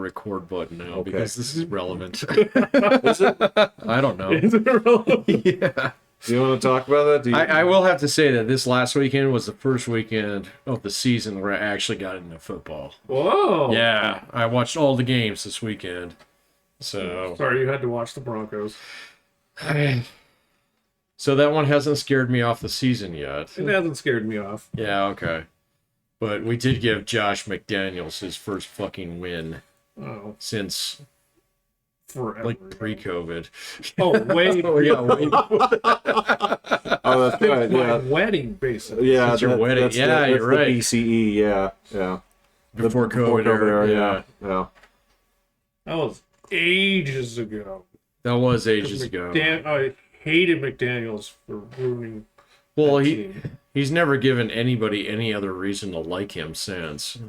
record button now because this is relevant. Is it? I don't know. Is it relevant? Yeah. Do you want to talk about that? I will have to say that this last weekend was the first weekend of the season where I actually got into football. Whoa. Yeah, I watched all the games this weekend. So Sorry, you had to watch the Broncos. So that one hasn't scared me off the season yet. It hasn't scared me off. Yeah, okay. But we did give Josh McDaniels his first fucking win since Forever. like pre-COVID. Oh, wait. Yeah, way Oh, that's right. My Yeah, wedding, basically. yeah. Since your wedding. That's Yeah, you're right. The BCE. Yeah, yeah. before COVID era. Yeah, yeah. That was ages ago. That was ages ago. I hated McDaniels for ruining. Well, that team. he's never given anybody any other reason to like him since.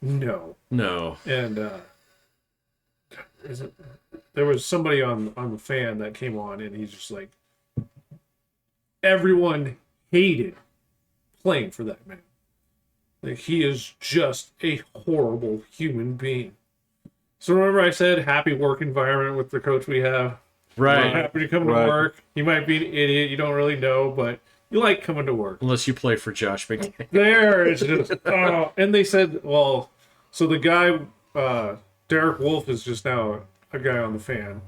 No. No. And there was somebody on the fan that came on, and he's just like, everyone hated playing for that man. Like, he is just a horrible human being. So remember I said happy work environment with the coach we have? Right. You're happy to come to work. You might be an idiot. You don't really know, but you like coming to work. Unless you play for Josh McDaniels. There is just, and they said, well, so the guy, Derek Wolf is just now a guy on the fan.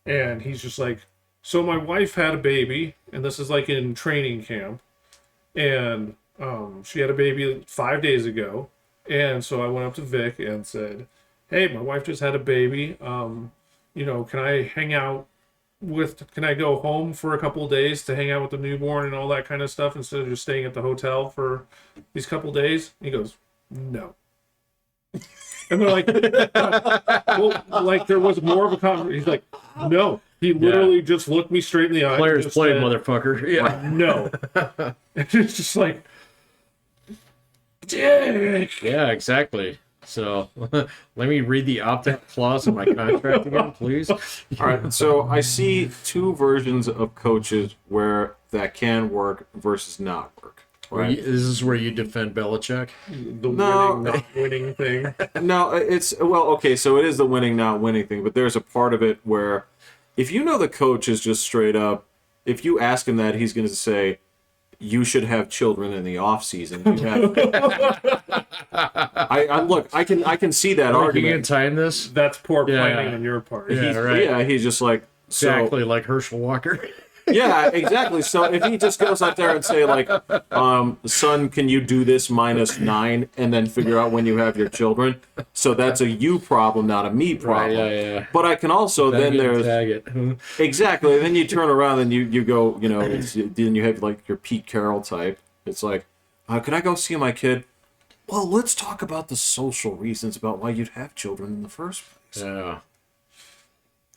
And he's just like, so my wife had a baby, and this is like in training camp. And she had a baby 5 days ago. And so I went up to Vic and said, hey, my wife just had a baby. Can I hang out can I go home for a couple of days to hang out with the newborn and all that kind of stuff instead of just staying at the hotel for these couple of days? He goes, no. And they're like, well, like there was more of a conversation. He's like, no. He literally just looked me straight in the eye. Players play, said, motherfucker. Yeah. no. And it's just like, dick. Yeah, exactly. So let me read the opt-out clause in my contract again, please. All right. So I see two versions of coaches where that can work versus not work. Right. This is where you defend Belichick. The winning, not winning thing. No, it's okay. So it is the winning, not winning thing, but there's a part of it where if you know the coach is just straight up, if you ask him that, he's going to say, you should have children in the off season. Look, I can see that argument. You can time this That's poor planning on your part. He's just like exactly like Herschel Walker. Yeah, exactly. So if he just goes out there and say like, son, can you do this -9 and then figure out when you have your children? So that's a you problem, not a me problem. Right, yeah. But I can also then there's tag it. exactly. Then you turn around and you go, then you have like your Pete Carroll type. It's like, can I go see my kid? Well, let's talk about the social reasons about why you'd have children in the first place. Yeah.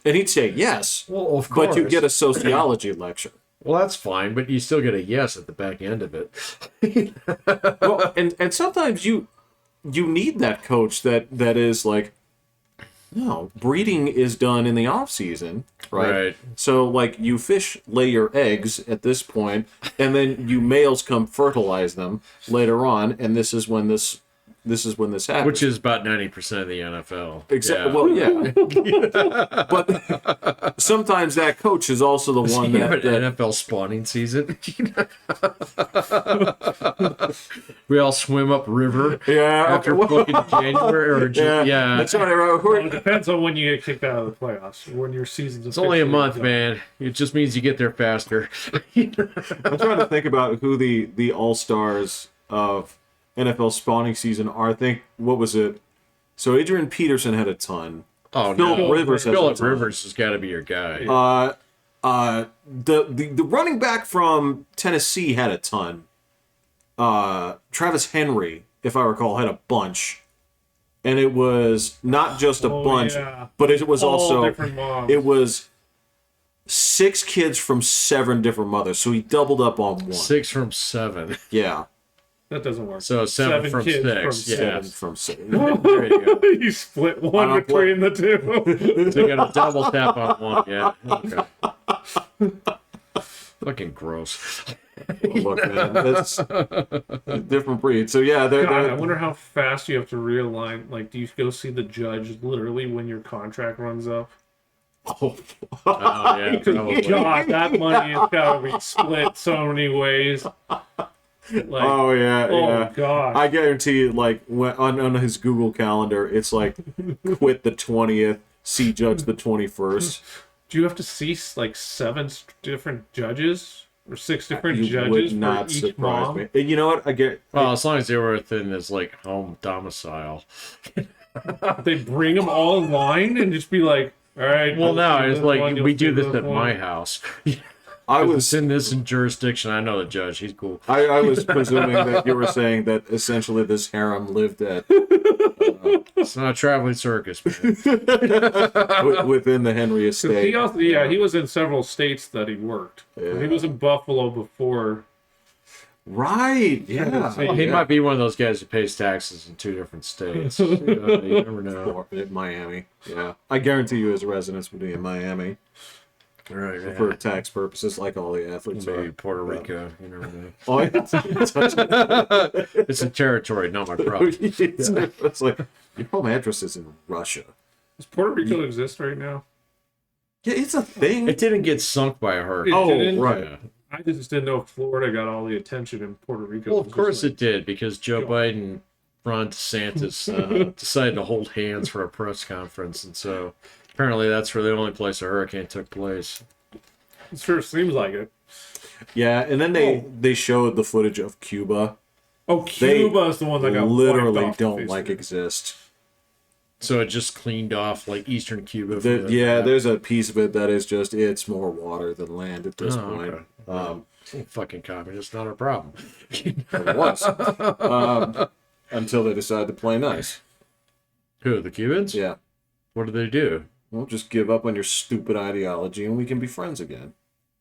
And he'd say yes. Well, of course. But you get a sociology lecture. Well, that's fine, but you still get a yes at the back end of it. Well, and sometimes you need that coach that is like, no, breeding is done in the off season, right? So like you fish lay your eggs at this point, and then you males come fertilize them later on, and this is when this happens. Which is about 90% of the NFL. Exactly. Yeah. Well, yeah. But sometimes that coach is also the one You have that an NFL spawning season. We all swim up river after fucking January or June. Yeah. That's right. Well, it depends on when you get kicked out of the playoffs. When your season's It's only a month, man. It just means you get there faster. I'm trying to think about who the all-stars of NFL spawning season are. I think, what was it? So Adrian Peterson had a ton. Oh, Philip no. Rivers has Philip a ton. Rivers has got to be your guy. The running back from Tennessee had a ton. Travis Henry, if I recall, had a bunch. And it was not just a bunch, but it was also different moms. it was 6 kids from 7 different mothers. So he doubled up on one. 6 from 7. Yeah. That doesn't work. So 7 from kids 6. from Yeah. 7 from 6. There you go. You split one between the two. So you got a double tap on one. Yeah. Okay. Fucking gross. Look, man, that's a different breed. So yeah, God, I wonder how fast you have to realign. Like, do you go see the judge literally when your contract runs up? Oh, yeah, probably. God, that money has got to be split so many ways. Like, oh yeah. God. I guarantee you, like on his Google Calendar, it's like quit the 20th, see judge the 21st. Do you have to see like 7 different judges or 6 different You judges would not for each surprise mom? me. And you know what? Well, as long as they were within his like home domicile. They bring them all in line and just be like, all right. Well, no, it's like one, we you'll do see this at one. my house. I It's was in this jurisdiction. I know the judge. He's cool. I was presuming that you were saying that essentially this harem lived at It's not a traveling circus, man. within the Henry He estate. also, he was in several states that he worked. Yeah. He was in Buffalo before. Right? Yeah. Well, He yeah. might be one of those guys who pays taxes in 2 different states. You never know. Or in Miami. Yeah. I guarantee you his residence would be in Miami Right, yeah. for tax purposes, like all the athletes Maybe are. Puerto Rico. You never know. Oh, It's a territory, not my problem. it's like your home address is in Russia. Does Puerto Rico exist right now? Yeah, it's a thing. It didn't get sunk by a hurricane. It Oh, didn't? right. Yeah. I just didn't know if Florida got all the attention in Puerto Rico. Well, was of just course like, it did, because Joe Biden, Ron DeSantis decided to hold hands for a press conference, and so apparently that's where the only place a hurricane took place. It sure seems like it. Yeah, and then they showed the footage of Cuba. Oh, Cuba is the one that got Literally wiped off the don't face like of it. exist. So it just cleaned off like Eastern Cuba. There's a piece of it that is just it's more water than land at this point. Okay. Fucking communists, not our problem. It was until they decided to play nice. Who, the Cubans? Yeah, What did they do? well, just give up on your stupid ideology and we can be friends again.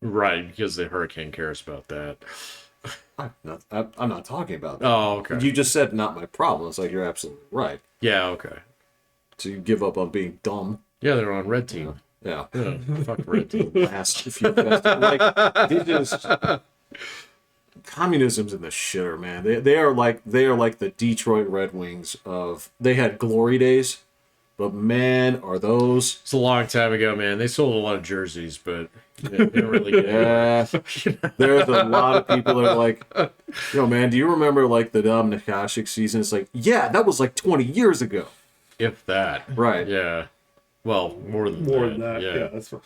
Right, because the hurricane cares about that. I'm not talking about that. Oh, okay. You just said not my problem. It's like you're absolutely right. Yeah, okay. So you give up on being dumb. Yeah, they're on red team. Yeah. Yeah, fuck red team. Last few festivals. Like they just communism's in the shitter, man. They are like the Detroit Red Wings of they had glory days, but man, are those It's a long time ago, man. They sold a lot of jerseys, but they didn't really get anywhere. yeah. There's a lot of people that are like, yo, man, do you remember like the domesticated season? It's like, yeah, that was like 20 years ago. If that. Right. Yeah. Well, more than that. Yeah, that's what,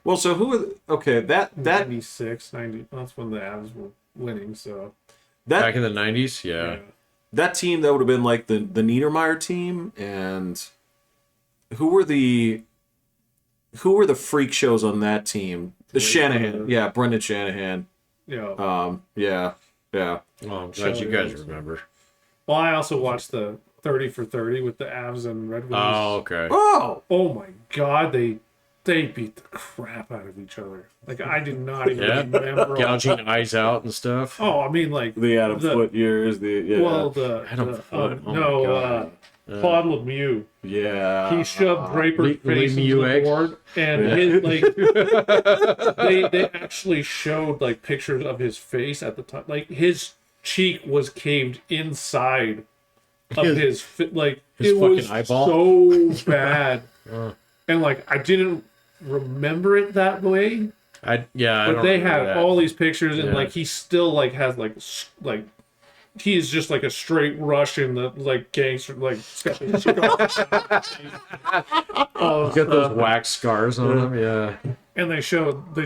Well, so who are okay, that 96, 90. That's when the Avs were winning, so. Back in the 90s? Yeah. that team that would have been like the Niedermeyer team, and who were the freak shows on that team? The Shanahan, yeah, Brendan Shanahan. Yeah. Yeah. Well, I'm glad you guys remember. Well, I also watched the 30 for 30 with the Avs and Red Wings. Oh, okay. Oh my God, they beat the crap out of each other. Like, I did not even remember. Gouging eyes out and stuff. Oh, I mean, like The Adam Foote years, Well, Adam Foote, oh my God. Claude Lemieux. yeah. He shoved Draper's face into Lemieux the board, and his, like, they actually showed like pictures of his face at the time. Like, his cheek was caved inside of his like his it fucking was eyeball? so bad, and like I didn't remember it that way. I But don't they remember had that. all these pictures, and Yeah. like he still like has like he is just like a straight Russian that like gangster like. Got those wax scars on him, yeah. And they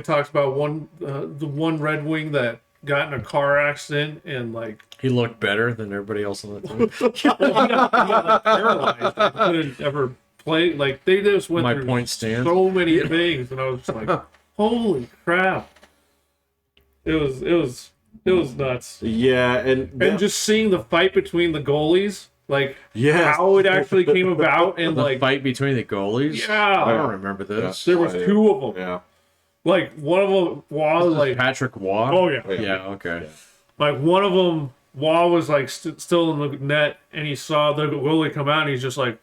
talked about the one Red Wing that got in a car accident and like He looked better than everybody else on the team. he got like, paralyzed and couldn't ever play. Like they just went My through point stands. so many things, and I was just like, holy crap! It was nuts. Yeah, and just seeing the fight between the goalies, like Yes. how it actually came about, and The like fight between the goalies? yeah, I don't remember this. there was two of them. Yeah. Like one of them was like, Patrick Waugh? oh yeah, Yeah, okay. like one of them, Waugh was like still in the net, and he saw the goalie come out, and he's just like,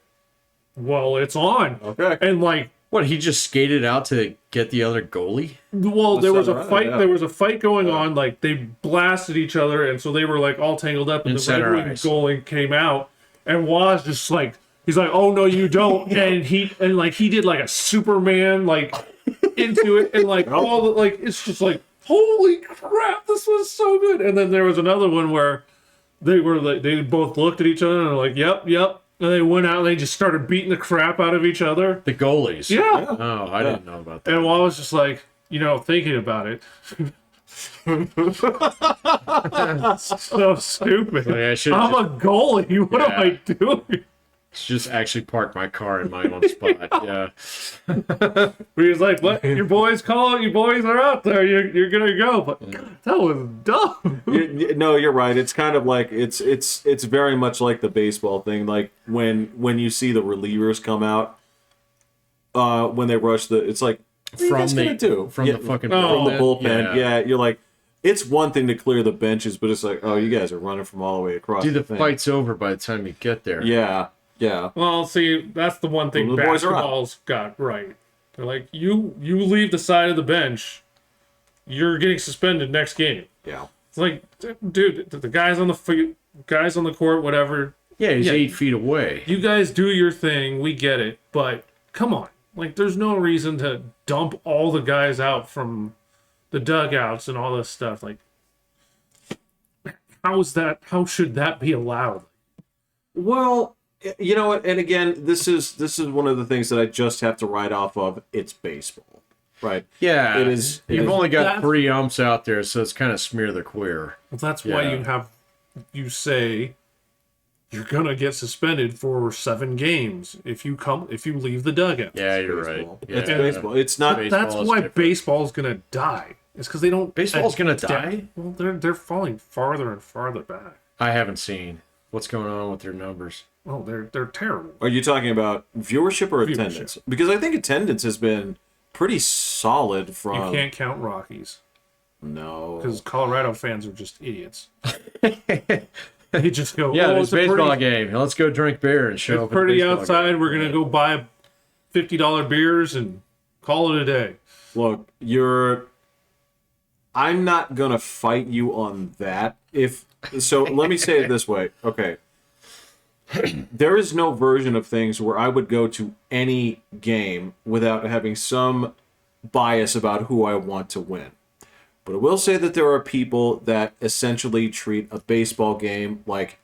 "Well, it's on." Okay. And like What, he just skated out to get the other goalie? Well, there was a right, fight. yeah. There was a fight going on. Like they blasted each other, and so they were like all tangled up. And the Center Red Wing ice. goalie came out, and was just like, he's like, "Oh no, you don't!" And he did like a Superman like into it, and like all the like it's just like, holy crap, this was so good. And then there was another one where they were like, they both looked at each other and were like, "Yep, yep." And they went out and they just started beating the crap out of each other. The goalies. Yeah. Oh, I didn't know about that. And I was just like, thinking about it. So stupid. Like, I should I'm a goalie. What am Yeah. I doing? just actually park my car in my own spot. Yeah. He was like, "What? Your boys call it. Your boys are out there. You're gonna go." But God, that was dumb. No, you're right. It's kind of like it's very much like the baseball thing. Like when you see the relievers come out, when they rush it's like, what are you guys gonna do? From Yeah, the fucking from the bullpen. Yeah. Yeah, you're like, it's one thing to clear the benches, but it's like, oh, you guys are running from all the way across. Dude, the thing. fight's over by the time you get there. Yeah, yeah. Well, see, that's the one thing Well, the boys are out. basketball's got right. They're like, you leave the side of the bench, you're getting suspended next game. Yeah. It's like, dude, the guys on the court, whatever. Yeah, he's Yeah. 8 feet away. You guys do your thing, we get it, but come on. Like, there's no reason to dump all the guys out from the dugouts and all this stuff. Like, how should that be allowed? Well, you know what? And again, this is one of the things that I just have to write off of. It's baseball, right? Yeah. It is. You've only got That's- 3 umps out there, so it's kind of smear the queer. Well, that's why Yeah. you say you're gonna get suspended for 7 games if you leave the dugout. Yeah, you're right. baseball. Yeah. It's baseball. It's not. Baseball That's is why different. baseball's gonna die. It's because they don't. Baseball's gonna adapt. die? Well, they're falling farther and farther back. I haven't seen. What's going on with their numbers? Oh, they're terrible. Are you talking about viewership or Viewership. attendance? Because I think attendance has been pretty solid You from. can't count Rockies No. because Colorado fans are just idiots. They just go, Yeah, "Oh, this it's a baseball pretty, game. Let's go drink beer and show it's up. at the pretty baseball outside. game." We're gonna go buy $50 beers and call it a day." Look, I'm not gonna fight you on that. Let me say it this way. Okay. There is no version of things where I would go to any game without having some bias about who I want to win. But I will say that there are people that essentially treat a baseball game like,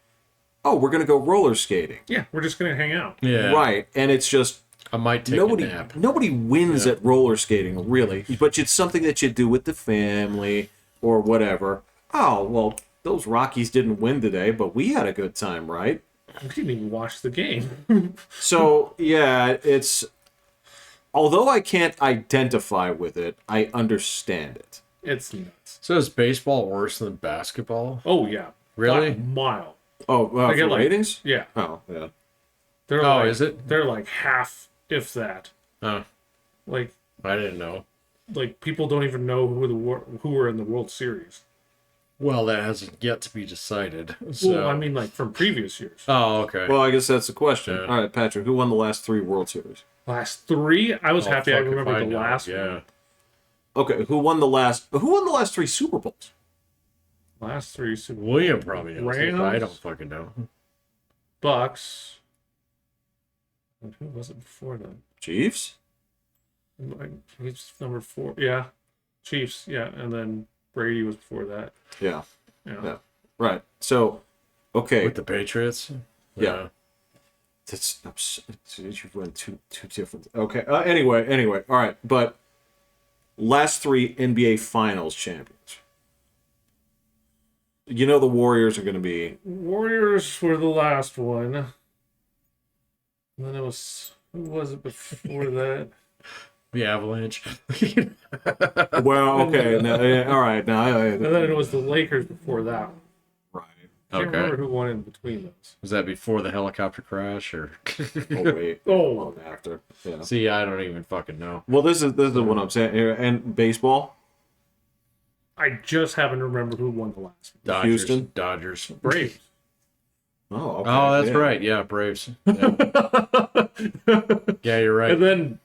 oh, we're going to go roller skating. Yeah, we're just gonna hang out. Yeah. Right. And it's just, I might take nobody a nap. nobody wins at roller skating, really. But it's something that you do with the family or whatever. Oh, well, those Rockies didn't win today, but we had a good time, right? We didn't even watch the game. So, yeah, it's... Although I can't identify with it, I understand it. It's nuts. So is baseball worse than basketball? Oh yeah, Really? By a mile. Oh, They get for like- ratings? Yeah, Oh, yeah. they're Oh, like, is it? They're like half, if that. Oh, Like I didn't know. people don't even know who were in the World Series. Well, that hasn't yet to be decided. So. Well, I mean, like from previous years. Oh, okay. Well, I guess that's the question. Yeah. All right, Patrick, who won the last 3 World Series? Last 3, I was Oh, happy I fuck if remembered the know. last Yeah. one. Okay, who won the last 3 Super Bowls? Last 3 Super William probably knows. Rams? I don't fucking know. Bucks. And who was it before then? Chiefs? He's number 4. Yeah, Chiefs. Yeah, and then Brady was before that. Yeah. Yeah. Yeah. Right. So, okay. With the Patriots? Yeah. You've run two different. Okay. Anyway. All right. But last 3 NBA Finals champions. You know the Warriors are going to be. Warriors were the last one. And then it was, who was it before that? The Avalanche. Well, okay. Now, all right. Now, And then it was the Lakers before that. right. I can't Okay. remember who won in between those. Was that before the helicopter crash or? Oh wait. Oh, Long after. Yeah. See, I don't even fucking know. Well, this is what I'm saying here. And baseball. I just happen to remember who won the last one. Dodgers. Houston? Dodgers. Braves. Oh. Okay. Oh, that's yeah. right. Yeah, Braves. Yeah, yeah, you're right. And then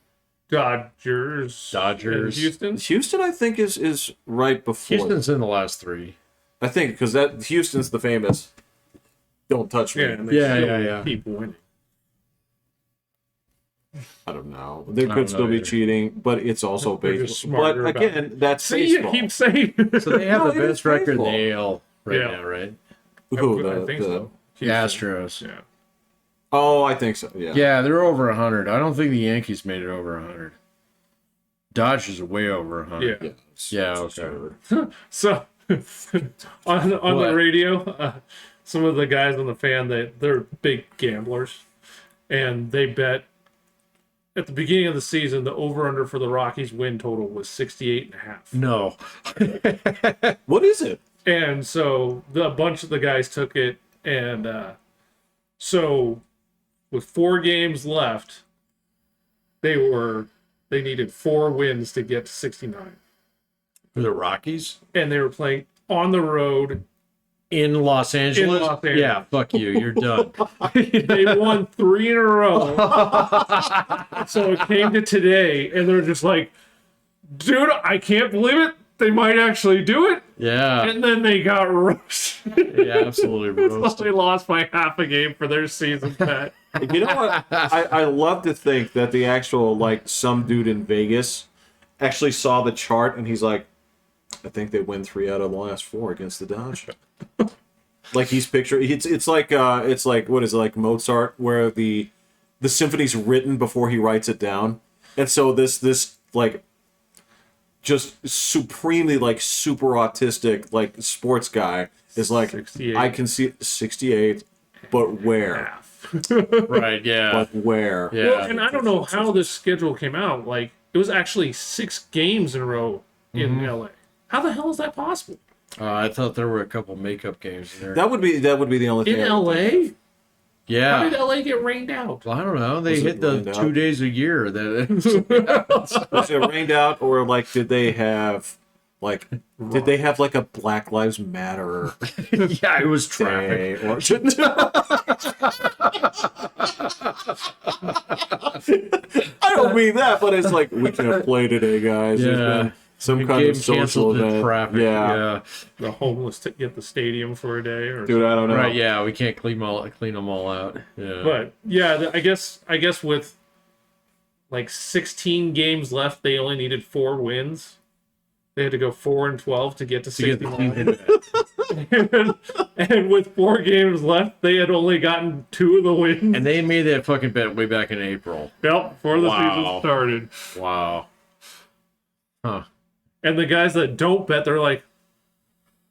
Dodgers. Dodgers. And Houston. Houston, I think, is right before. Houston's in the last 3. I think because that Houston's the famous. Don't touch me. Yeah, and they still keep winning. I don't know. They could still be cheating, but it's also baseball. But again, that's baseball. You keep saying. So they have the best record in baseball. the AL now, right? Who? I think so. The Astros. Yeah. Oh, I think so. Yeah. Yeah, they're over 100. I don't think the Yankees made it over 100. Dodgers are way over 100. Yeah, okay. So on the radio, some of the guys on the fan, they're big gamblers, and they bet at the beginning of the season the over/under for the Rockies win total was 68.5. No. What is it? And so a bunch of the guys took it, and so with 4 games left, they needed 4 wins to get to 69. For the Rockies? And they were playing on the road In Los Angeles? Yeah, fuck you. You're done. They won 3 in a row. So it came to today, and they're just like, dude, I can't believe it. They might actually do it. Yeah. And then they got roasted. Yeah, absolutely roasted. They lost by half a game for their season bet. You know what? I love to think that the actual, like, some dude in Vegas actually saw the chart and he's like, I think they win 3 out of the last 4 against the Dodge. Like he's picturing it's like what is it, like Mozart, where the symphony's written before he writes it down. And so this like just supremely like super autistic like sports guy is like 68. I can see 68, but where? Right, yeah. But where? Yeah. Well, and I don't know how this schedule came out. Like, it was actually 6 games in a row in LA. How the hell is that possible? I thought there were a couple makeup games in there. That would be the only thing. In LA? Yeah. How did LA get rained out? Well, I don't know. They Was hit it the rained 2 out? days a year. That Was it rained out, or like did they have like a Black Lives Matter yeah, it was traffic. day? Or... I don't mean that, but it's like we can't play today, guys. There's Yeah. been some The kind game of social canceled in event. traffic. Yeah. The homeless to get the stadium for a day, or Dude, I don't know. Right, yeah, we can't clean them all out. Yeah. But yeah, I guess with like 16 games left, they only needed 4 wins. They had to go 4-12 to get to to get the 69. team And with 4 games left, they had only gotten 2 of the wins. And they made that fucking bet way back in April. Yep, before the Wow. season started. Wow. Huh. And the guys that don't bet, they're like,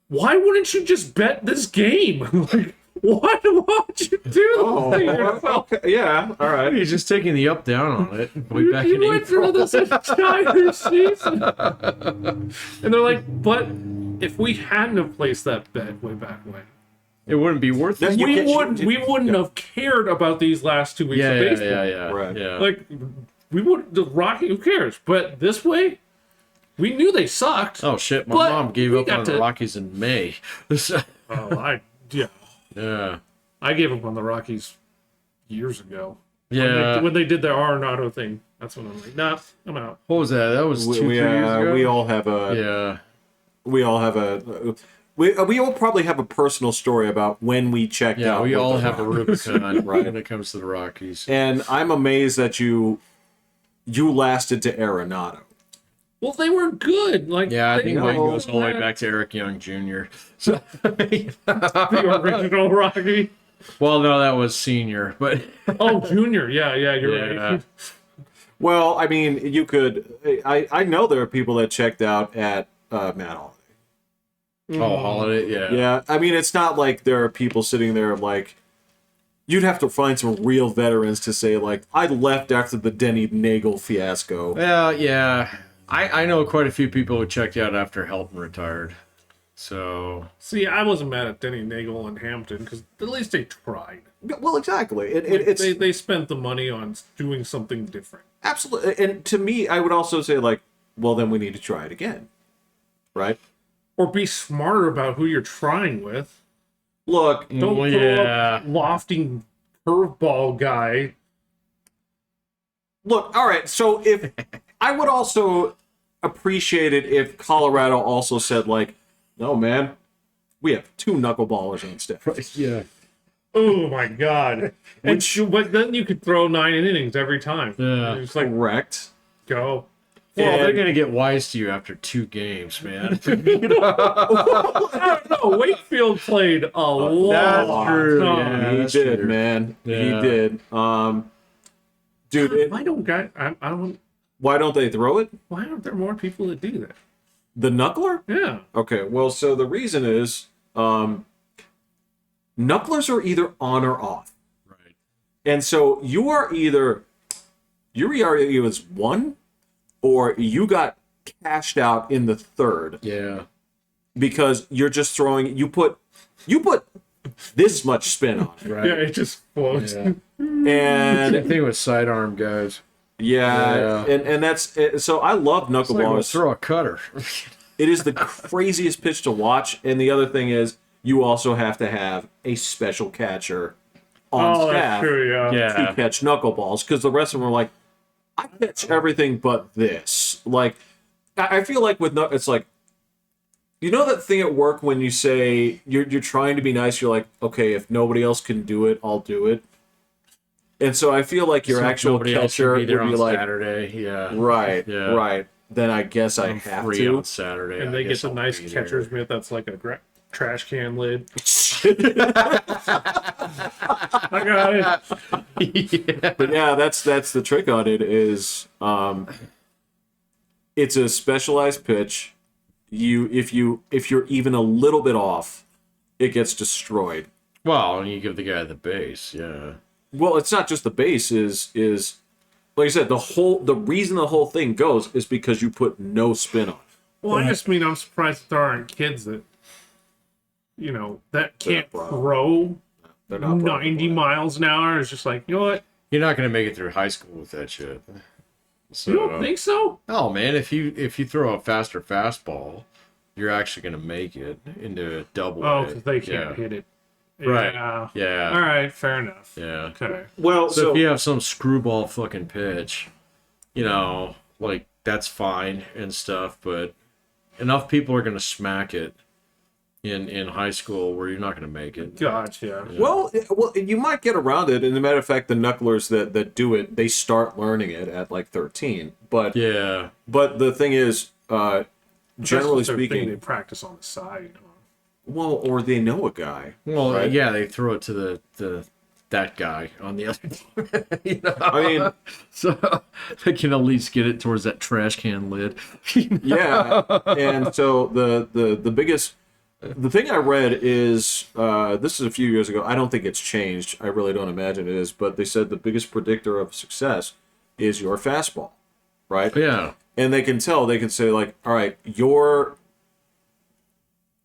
why wouldn't you just bet this game? Like, why would you do this to yourself? Okay. Yeah, all right. He's just taking the up down on it way back You in went April. through this entire season. And they're like, but if we hadn't have placed that bet way back when, It wouldn't be worth it. we wouldn't have cared about these last 2 weeks of baseball. Yeah. Right. Yeah. Like, we would, the Rocky, who cares? But this way, we knew they sucked. Oh shit! My But mom gave we up got on the to- Rockies in May. Yeah. I gave up on the Rockies years ago. Yeah. When they did their Arenado thing, that's when I'm like, nah, I'm out. What was that? That was 2-3 years ago. We all have a. Yeah. We all have a. We all probably have a personal story about when we checked out. Yeah. We with all the have a Rockies. Rubicon Right. when it comes to the Rockies. And I'm amazed that you lasted to Arenado. Well, they were good. Like, Yeah, I they think were mine goes all the way bad. back to Eric Young Jr. So, The original Rocky. well, no, that was senior, but Oh, Junior. Yeah, you're Yeah. right. Well, I mean, you could. I know there are people that checked out at Matt Holiday. oh, Holiday, yeah. Yeah, I mean, it's not like there are people sitting there like. You'd have to find some real veterans to say like, I left after the Denny Nagel fiasco. Well, yeah. I know quite a few people who checked out after Helton retired. So See, I wasn't mad at Denny Nagel and Hampton because at least they tried. Well, exactly. It's They spent the money on doing something different. absolutely. And to me, I would also say like, well, then we need to try it again, right? Or be smarter about who you're trying with. Look, Don't Well, throw yeah. up lofting curveball guy Look, all right. So if I would also appreciate it if Colorado also said like, no, man, we have 2 knuckleballers on staff. Yeah. Oh my god! But then you could throw 9 innings every time. Yeah. It's like Correct. go. Well, they're And- gonna get wise to you after 2 games, man. I don't know. Wakefield played a lot. That's true, time. yeah. He that's did, true. man. He Yeah. did. Dude, I don't. why don't they throw it? Why aren't there more people that do that? The knuckler? Yeah. Okay, well, so the reason is knucklers are either on or off. Right. And so your ERA was 1 or you got cashed out in the 3rd Yeah. because you're just throwing you put this much spin on it. Right. Yeah, it just floats. Yeah. Same And thing with sidearm guys. yeah, Yeah. and that's so I love It's like we'll knuckleballs. throw a cutter. It is the craziest pitch to watch. And the other thing is, you also have to have a special catcher on Oh, staff that's true. Yeah. to Yeah. catch knuckleballs because the rest of them are like, I catch everything but this. Like, I feel like with it's like, you know that thing at work when you say you're trying to be nice. You're like, okay, if nobody else can do it, I'll do it. And so I feel like your So actual nobody else catcher can would be there be on like, Saturday. Yeah. right, Yeah. right. Then I guess I I'm have free to. on Saturday. And I they get guess the I'll nice be there. catcher's mitt that's like a trash can lid. I got it. Yeah. But yeah, that's the trick on it is it's a specialized pitch. If you're even a little bit off, it gets destroyed. Well, you give the guy the base. Yeah. Well, it's not just the base is like I said, the reason the whole thing goes is because you put no spin on it. Well, I just mean I'm surprised that there aren't kids that, that can't They're not throw They're not 90 miles an hour. It's just like, you know what? You're not gonna make it through high school with that shit. So, You don't think so? oh man, if you throw a faster fastball, you're actually gonna make it into a double. Oh, hit. because they can't Yeah. hit it. Right. Yeah. Yeah. All right, fair enough. Yeah. Okay. Well, So if you have some screwball fucking pitch, like that's fine and stuff, but enough people are gonna smack it in high school where you're not gonna make it. Gotcha. well, you might get around it. And as a matter of fact, the knucklers that do it, they start learning it at like 13. But Yeah. but the thing is, generally That's what they're thinking, speaking, they practice on the side. well, or they know a guy. Well, Right. yeah, they throw it to that guy on the other team. I mean, So they can at least get it towards that trash can lid. yeah. And so the biggest, the thing I read is this is a few years ago. I don't think it's changed. I really don't imagine it is. But they said the biggest predictor of success is your fastball, right? Yeah. And they can tell. They can say like, all right,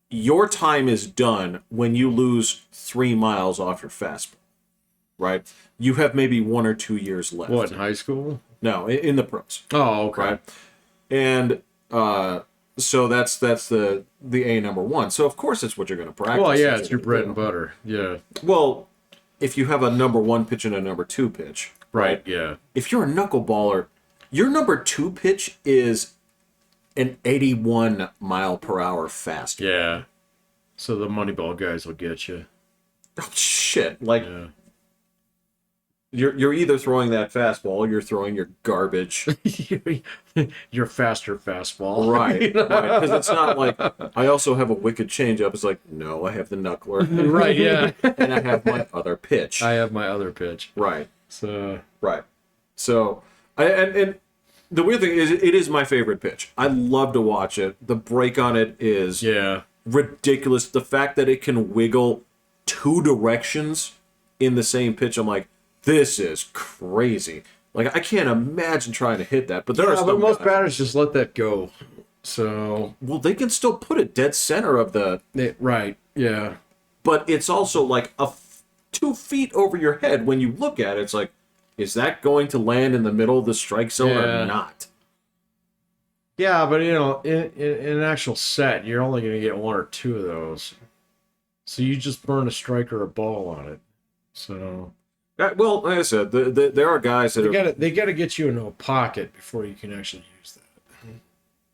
your time is done when you lose 3 miles off your fastball, right? You have maybe 1 or 2 years left. What, in high school? No, in the pros. Oh, okay. Right. And so that's the A number 1. So of course it's what you're going to practice. Well, yeah, That's it's what your you're bread gonna and do. butter. Yeah. Well, if you have a number 1 pitch and a number 2 pitch, Right, yeah. if you're a knuckleballer, your number 2 pitch is an 81 mile per hour fastball. Yeah. So the Moneyball guys will get you. Oh, shit. Like, Yeah. you're either throwing that fastball or you're throwing your garbage. Your faster fastball. Right. Because it's not like, I also have a wicked changeup. It's like, no, I have the knuckler. Right, yeah. And I have my other pitch. I have my other pitch. Right. So, Right. So, and the weird thing is, it is my favorite pitch. I love to watch it. The break on it is yeah. ridiculous. The fact that it can wiggle 2 directions in the same pitch, I'm like, this is crazy. Like, I can't imagine trying to hit that. But there are Yeah, some but most guys- batters just let that go. So, well, they can still put it dead center of the, right. Yeah. but it's also like 2 feet over your head. When you look at it, it's like, is that going to land in the middle of the strike zone Yeah. or not? Yeah, but in an actual set, you're only going to get 1 or 2 of those. So you just burn a strike or a ball on it. So, Well, like I said, there are guys that they gotta get you into a pocket before you can actually use that.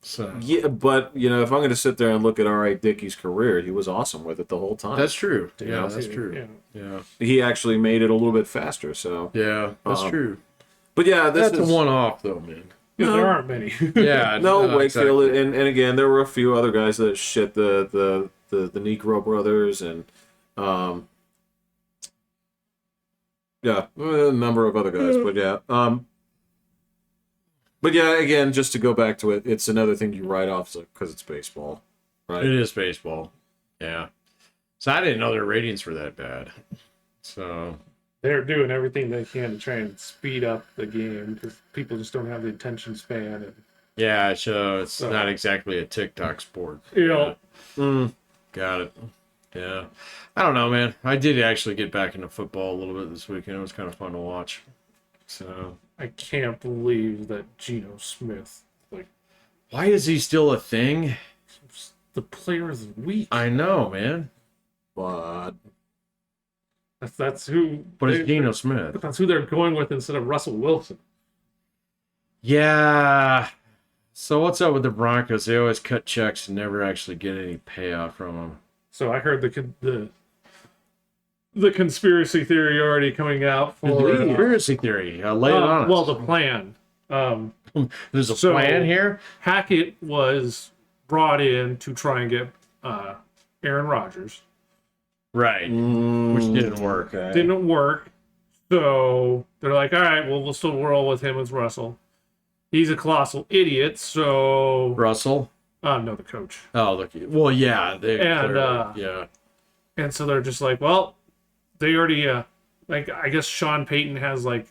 So yeah, but if I'm going to sit there and look at R.A. Dickey's career, he was awesome with it the whole time. that's true. Yeah, that's true. Yeah, He actually made it a little bit faster. So yeah, that's true. But yeah, That's a one-off though, man. Yeah, there aren't many. Yeah, no, Wakefield, exactly. and again, there were a few other guys that shit the Negro brothers and yeah, a number of other guys, but yeah. But yeah, again, just to go back to it, it's another thing you write off because it's baseball, right? It is baseball. Yeah. So I didn't know their ratings were that bad. So They're doing everything they can to try and speed up the game because people just don't have the attention span. And, yeah, so it's not exactly a TikTok sport. you know, Got it. Yeah. I don't know, man. I did actually get back into football a little bit this weekend. It was kind of fun to watch. So I can't believe that Geno Smith, like, why is he still a thing? the player of the week. I know, man. But That's who. But it's Geno Smith. That's who they're going with instead of Russell Wilson. Yeah. So what's up with the Broncos? They always cut checks and never actually get any payoff from them. So I heard the conspiracy theory already coming out for Conspiracy theory. Lay it on us. well, the plan. There's a so- plan here? Hackett was brought in to try and get Aaron Rodgers. Right. Which didn't work. Didn't work. So they're like, all right, well, we'll still roll with him as Russell. He's a colossal idiot, so... Russell? No, the coach. Oh, look. Well, yeah. And, yeah. And so they're just like, well, they already, like, I guess Sean Payton has, like,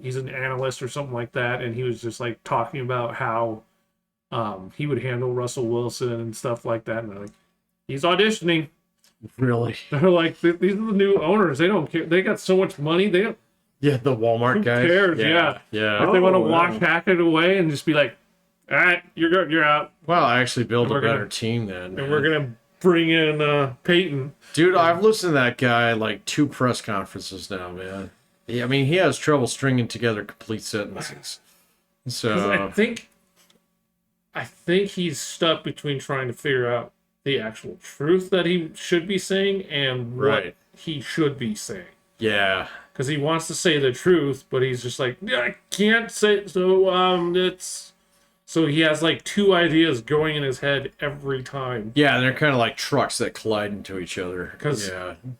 he's an analyst or something like that, and he was just, like, talking about how he would handle Russell Wilson and stuff like that, and they're like, he's auditioning. Really? They're like, these are the new owners. They don't care. They got so much money. They don't... Yeah, the Walmart guys. Who cares? Yeah. If they want to wash Hackett away and just be like, all right, you're out. Well, I actually build a better gonna- team then. And we're going to bring in Peyton. Dude, I've listened to that guy like 2 press conferences now, man. I mean, he has trouble stringing together complete sentences. So I think he's stuck between trying to figure out the actual truth that he should be saying and what he should be saying. Yeah. Because he wants to say the truth, but he's just like, yeah, I can't say it. So he has like 2 ideas going in his head every time. Yeah, and they're kind of like trucks that collide into each other. Because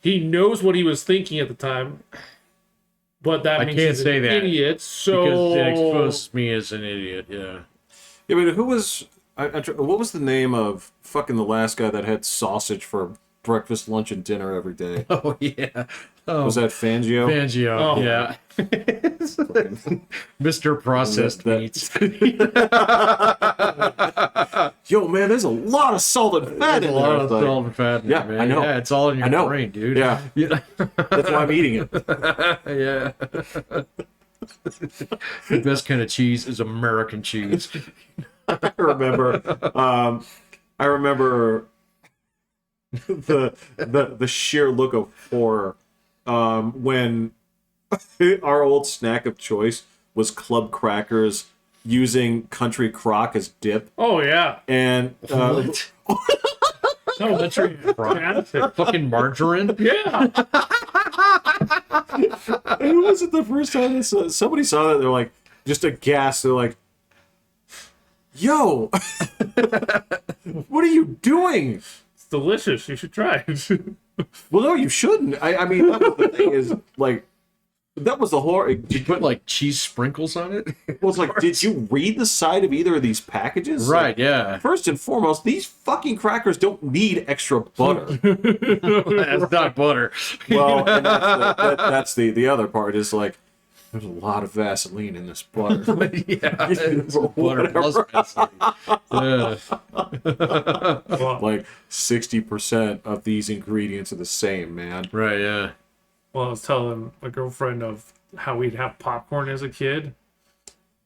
he knows what he was thinking at the time, but that means he's an idiot. So because it exposes me as an idiot. Yeah. yeah, but who was? What was the name of fucking the last guy that had sausage for breakfast, lunch, and dinner every day? Oh yeah. Oh, Was that Fangio? Fangio? Oh. Yeah. Mr. Processed Meats. Yo, man, there's a lot of salt and fat in a lot there. of salt and fat in Yeah, it, man. I know. Yeah, it's all in I know. your brain, dude. Yeah. That's why I'm eating it. Yeah. The best kind of cheese is American cheese. I remember the sheer look of horror when our old snack of choice was club crackers using country crock as dip. Oh yeah. And What? Elementary. Fucking margarine? Yeah. who was it the first time they saw, somebody saw that? They're like, just aghast. They're like, yo, what are you doing? It's delicious. You should try it. Well, no, you shouldn't. I mean, that was the thing is, like, that was the horror. Did you put like cheese sprinkles on it? It was like, did you read the side of either of these packages? Right, Like, yeah. first and foremost, these fucking crackers don't need extra butter. That's not butter. Well, and that's the other part is like, there's a lot of Vaseline in this butter. Yeah, it's butter plus Vaseline. Yeah. Like 60% of these ingredients are the same, man. Right, yeah. Well, I was telling my girlfriend of how we'd have popcorn as a kid,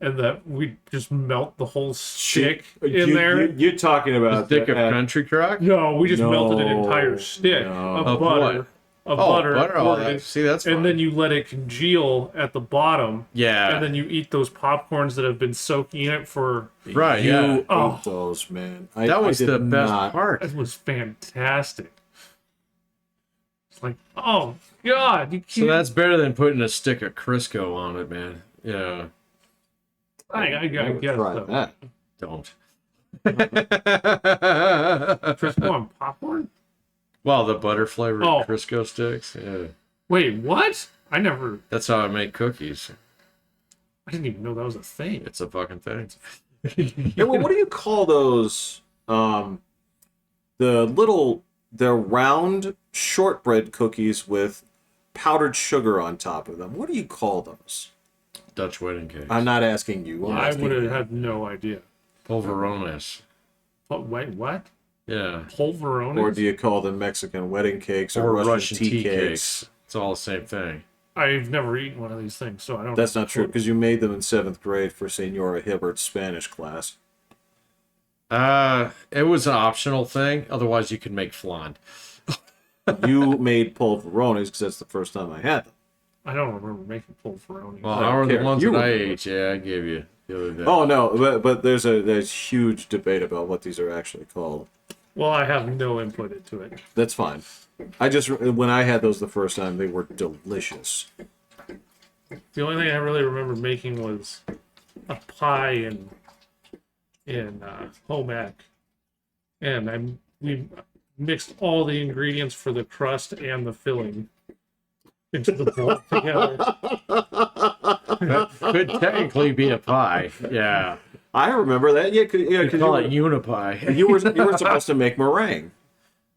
and that we'd just melt the whole stick in there. You're talking about Stick of country crock? No, we just No, melted an entire stick no. of Of butter. what? of butter. See, that's fine. and then you let it congeal at the bottom. Yeah. And then you eat those popcorns that have been soaking in it for... Right, You yeah. ate those, man. That was I the did best not. part. It was fantastic. It's like, oh, God. You can't... So that's better than putting a stick of Crisco on it, man. Yeah. I Never guess tried so. that. Don't. Crisco on popcorn? Well, the butter flavored Oh. Crisco sticks. Yeah. Wait, what? I never... That's how I make cookies. I didn't even know that was a thing. It's a fucking thing. Yeah, well, what do you call those? They're round shortbread cookies with powdered sugar on top of them. What do you call those? Dutch wedding cakes. I'm not asking you. I'm I asking would have you. had no idea. Polverones. Wait, what? Yeah. Polverones? Or do you call them Mexican wedding cakes or, Russian tea cakes? It's all the same thing. I've never eaten one of these things, so I don't That's know. not true, because you made them in 7th grade for Senora Hibbert's Spanish class. It was an optional thing. Otherwise, you could make flan. You made polverones because that's the first time I had them. I don't remember making polverones. Well, I don't how are the care. ones You that I remember. ate? Yeah, I gave you the other day. Oh no, but there's huge debate about what these are actually called. Well, I have no input into it. That's fine. When I had those the first time, they were delicious. The only thing I really remember making was a pie in home ec, and we mixed all the ingredients for the crust and the filling into the bowl together. That could technically be a pie. Yeah. I remember that. Yeah, You because call it unipie. you were supposed to make meringue.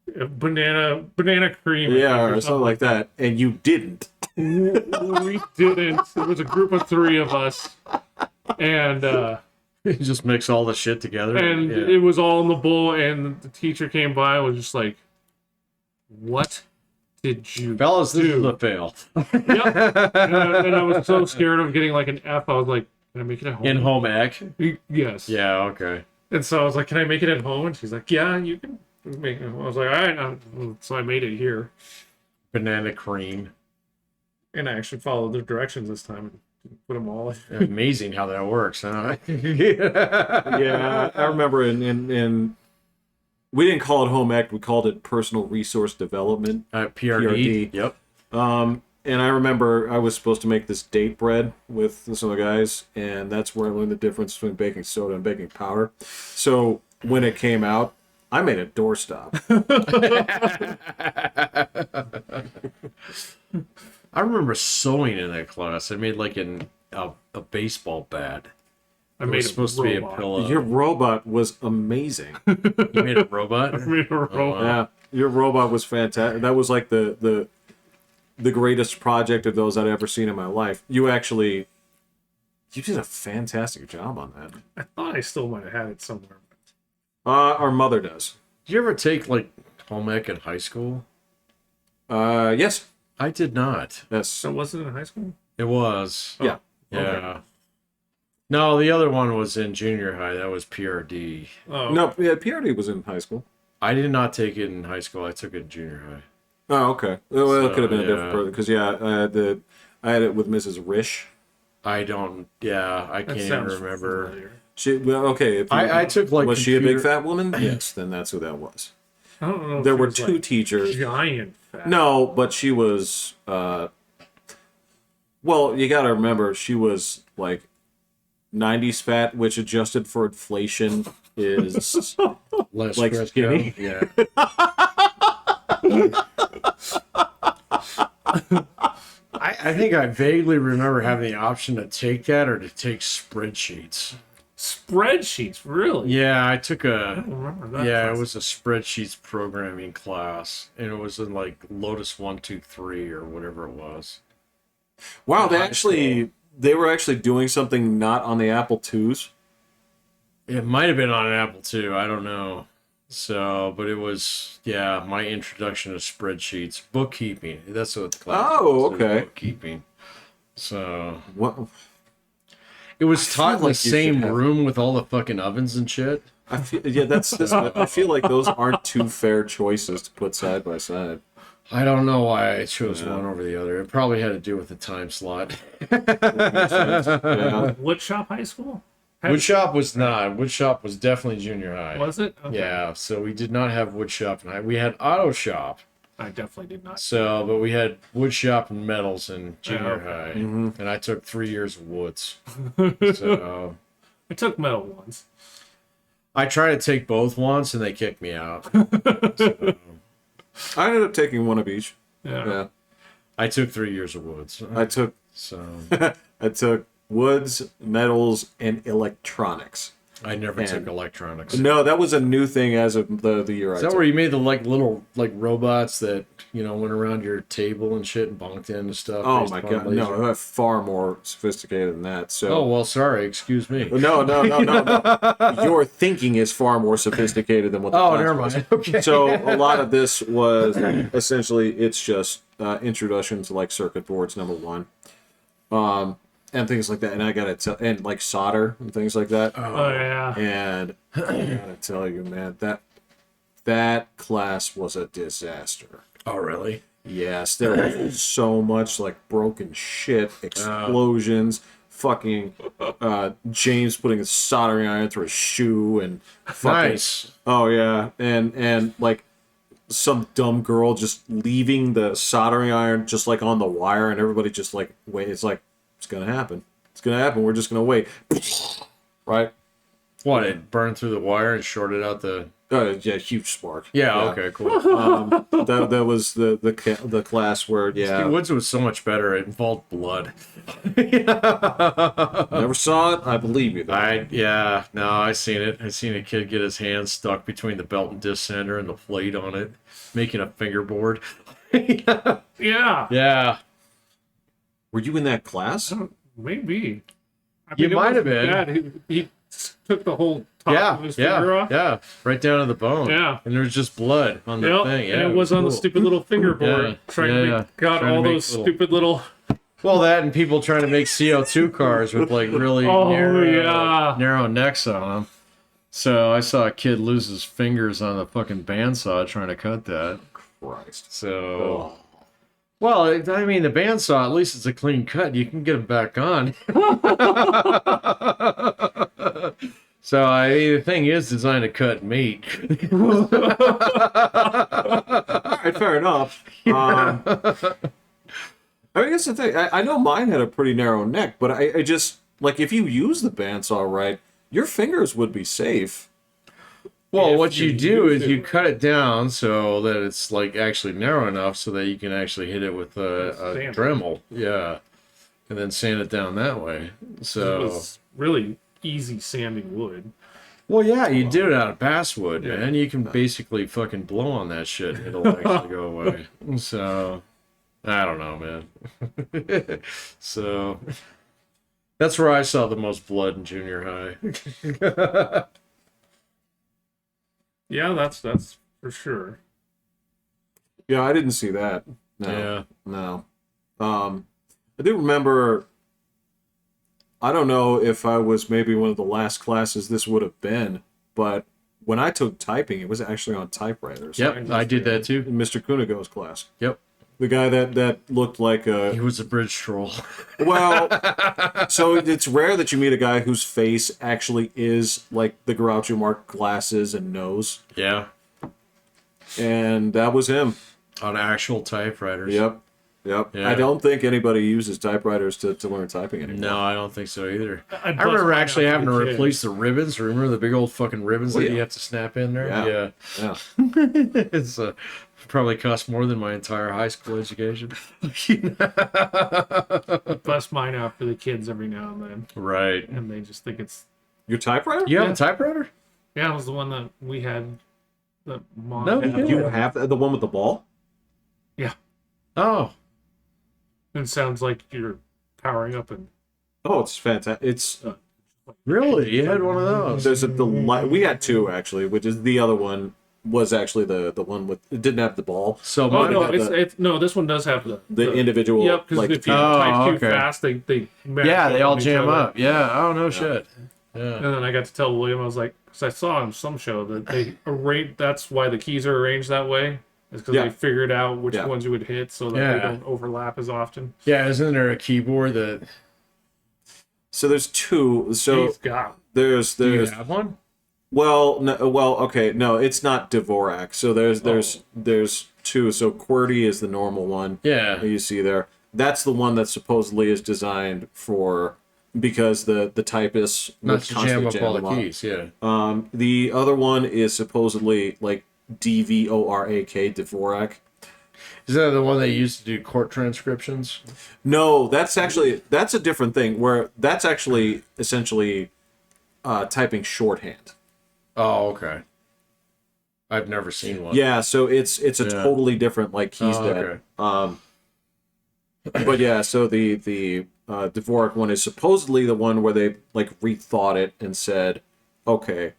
Banana cream. I Yeah, think, or something like that, and you didn't. We didn't. It was a group of 3 of us, and You just mix all the shit together. Yeah. it was all in the bowl. And the teacher came by and was just like, "What did you Fellas, this do?" is a fail. Yep. And I was so scared of getting like an F. I was like, "Can I make it at home?" In home ec? Yes. Yeah, okay. And so I was like, "Can I make it at home?" And she's like, "Yeah, you can make it." I was like, "All right." So I made it here, Banana cream. and I actually followed the directions this time and put them all in. Amazing how that works, huh? Yeah, I remember in we didn't call it home ec, we called it personal resource development. PRD. Yep. And I remember I was supposed to make this date bread with some of the guys, and that's where I learned the difference between baking soda and baking powder. So when it came out, I made a doorstop. I remember sewing in that class. I made like a baseball bat. I It made was a supposed to be a robot. pillow. Your robot was amazing. You made a robot? I made a robot. Yeah, your robot was fantastic. That was like the greatest project of those I'd ever seen in my life. You did a fantastic job on that. I thought I still might have had it somewhere. Our mother does. Did you ever take like home ec in high school? Yes. I did not. Yes. So was it in high school? It was. Yeah. Yeah. Okay. No, the other one was in junior high. That was PRD. Oh, No, yeah, PRD was in high school. I did not take it in high school. I took it in junior high. Oh, okay. Well, it could have been a different yeah. program because I had it with Mrs. Rish. I don't. Yeah, I that can't sounds remember. familiar. Okay. If you, I took like was she a big computer- fat woman? Yes, then that's who that was. I don't know. If There she were was, 2 like, teachers. giant fat. No, but she was. Well, you got to remember she was like 90s fat, which adjusted for inflation is Less like Crisco. skinny. Yeah. I think I vaguely remember having the option to take that or to take spreadsheets. Spreadsheets, really? Yeah, I took I a. don't remember that. Yeah, class. it was a spreadsheets programming class, and it was in like Lotus 123 or whatever it was. Wow, High they were actually doing something not on the Apple IIs. It might have been on an Apple II. I don't know. So, but it was my introduction to spreadsheets, bookkeeping. That's what the class. Oh, was, okay. Bookkeeping. So What? it was taught in the like you same should have- room with all the fucking ovens and shit. I feel, yeah, I feel like those aren't 2 fair choices to put side by side. I don't know why I chose one over the other. It probably had to do with the time slot. Yeah. Woodshop High School? Woodshop was not. Woodshop was definitely junior high. Was it? Okay. Yeah, so we did not have woodshop and we had auto shop. I definitely did not. So, but we had woodshop and metals in junior okay. high, Mm-hmm. and I took 3 years of woods. So I took metal once. I tried to take both once, and they kicked me out. So, I ended up taking one of each. Yeah. I took 3 years of woods. I took So I took woods, metals, and electronics. I never took electronics. No, that was a new thing as of the year I Is that took. where you made the little robots that went around your table and shit and bonked into stuff? Oh based my upon god, laser? no, that's far more sophisticated than that. So Oh well, sorry, excuse me. no. Your thinking is far more sophisticated than what the Oh, class never was. mind. Okay. So a lot of this was essentially it's just introduction to like circuit boards, number one, and things like that. And I gotta tell, and like solder and things like that. Oh, yeah. And I gotta tell you, man, that class was a disaster. Oh really? Yes, there was so much like broken shit, explosions, fucking James putting a soldering iron through a shoe, and fucking, Nice. oh yeah, and like some dumb girl just leaving the soldering iron just like on the wire, and everybody just like wait. It's like it's gonna happen. It's gonna happen. We're just gonna wait, right? What? It burned through the wire and shorted out the. Yeah, huge spark. Yeah. Okay. Cool. That was the class where Steve Woods was so much better. It involved blood. Never saw it. I believe you. Though. I seen it. I seen a kid get his hand stuck between the belt and disc center and the plate on it, making a fingerboard. Yeah. Yeah. Were you in that class? Maybe. I You it might have wasn't been. bad. He took the whole top of his finger off. Yeah, right down to the bone. Yeah. And there was just blood on the Yep, thing. Yeah, and it was on the cool. stupid little fingerboard. Yeah, Trying yeah, to yeah. make, got Trying to all make those little- stupid little. Well, that and people trying to make CO2 cars with like really Oh, narrow, yeah. narrow necks on them. So I saw a kid lose his fingers on the fucking bandsaw trying to cut that. Christ. So, well, I mean, the bandsaw, at least it's a clean cut. You can get them back on. So, I mean, the thing is designed to cut meat. All right, fair enough. I mean, that's the thing. I know mine had a pretty narrow neck, but I just like if you use the bandsaw right, your fingers would be safe. Well, If what you you do use is it- you cut it down so that it's like actually narrow enough so that you can actually hit it with a Sand. Dremel. Yeah. And then sand it down that way. It So, was really easy sanding wood. well, yeah, you do it out of basswood, Yeah. man. You can basically fucking blow on that shit. And it'll actually go away. So, I don't know, man. So, that's where I saw the most blood in junior high. Yeah, that's for sure. Yeah, I didn't see that. No, Yeah. no. I do remember. I don't know if I was maybe one of the last classes this would have been, but when I took typing, it was actually on typewriters. Yep, I did that too. In Mr. Kunigo's class. Yep. The guy that looked like He a was a bridge troll. well. So it's rare that you meet a guy whose face actually is like the Groucho Marx glasses and nose, Yeah. and that was him. On actual typewriters. Yep. Yeah. I don't think anybody uses typewriters to learn typing anymore. No, I don't think so either. I I remember actually having to replace. replace the ribbons. Remember the big old fucking ribbons Oh, that yeah. you have to snap in there? Yeah. Yeah. It's probably cost more than my entire high school education. Bust mine out for the kids every now and then, Right. and they just think it's. Your typewriter? You have Yeah. a typewriter? Yeah, it was the one that we had. The mom No, had. you You have the one with the ball? Yeah, Oh. it sounds like you're powering up and. Oh, it's fantastic. It's Really? You had one of those? there's we had two actually, which is the other one was actually the one with it didn't have the ball. So Oh mine no, had it's no. This one does have The individual Yep, because like if you Oh, type too okay. fast, they mash yeah, they up all on each jam other. up. Yeah. Oh, no shit. Yeah. And then I got to tell William, I was like, because I saw on some show that they arrange. That's why the keys are arranged that way. It's because they figured out which ones you would hit so that they Yeah. don't overlap as often. Yeah, isn't there a keyboard that... So there's two. So He's got. there's Do you have one? well, no, okay, no, it's not Dvorak. So there's two. So QWERTY is the normal one. Yeah. That you see there. That's the one that supposedly is designed for because the typists Not to jam constantly up all the them keys, yeah. The other one is supposedly like DVORAK, Dvorak. Is that the one they used to do court transcriptions? No, that's a different thing. Where that's actually essentially typing shorthand. Oh, okay. I've never seen one. Yeah, so it's a totally different like keys that. Okay. But yeah, so the Dvorak one is supposedly the one where they like rethought it and said, okay,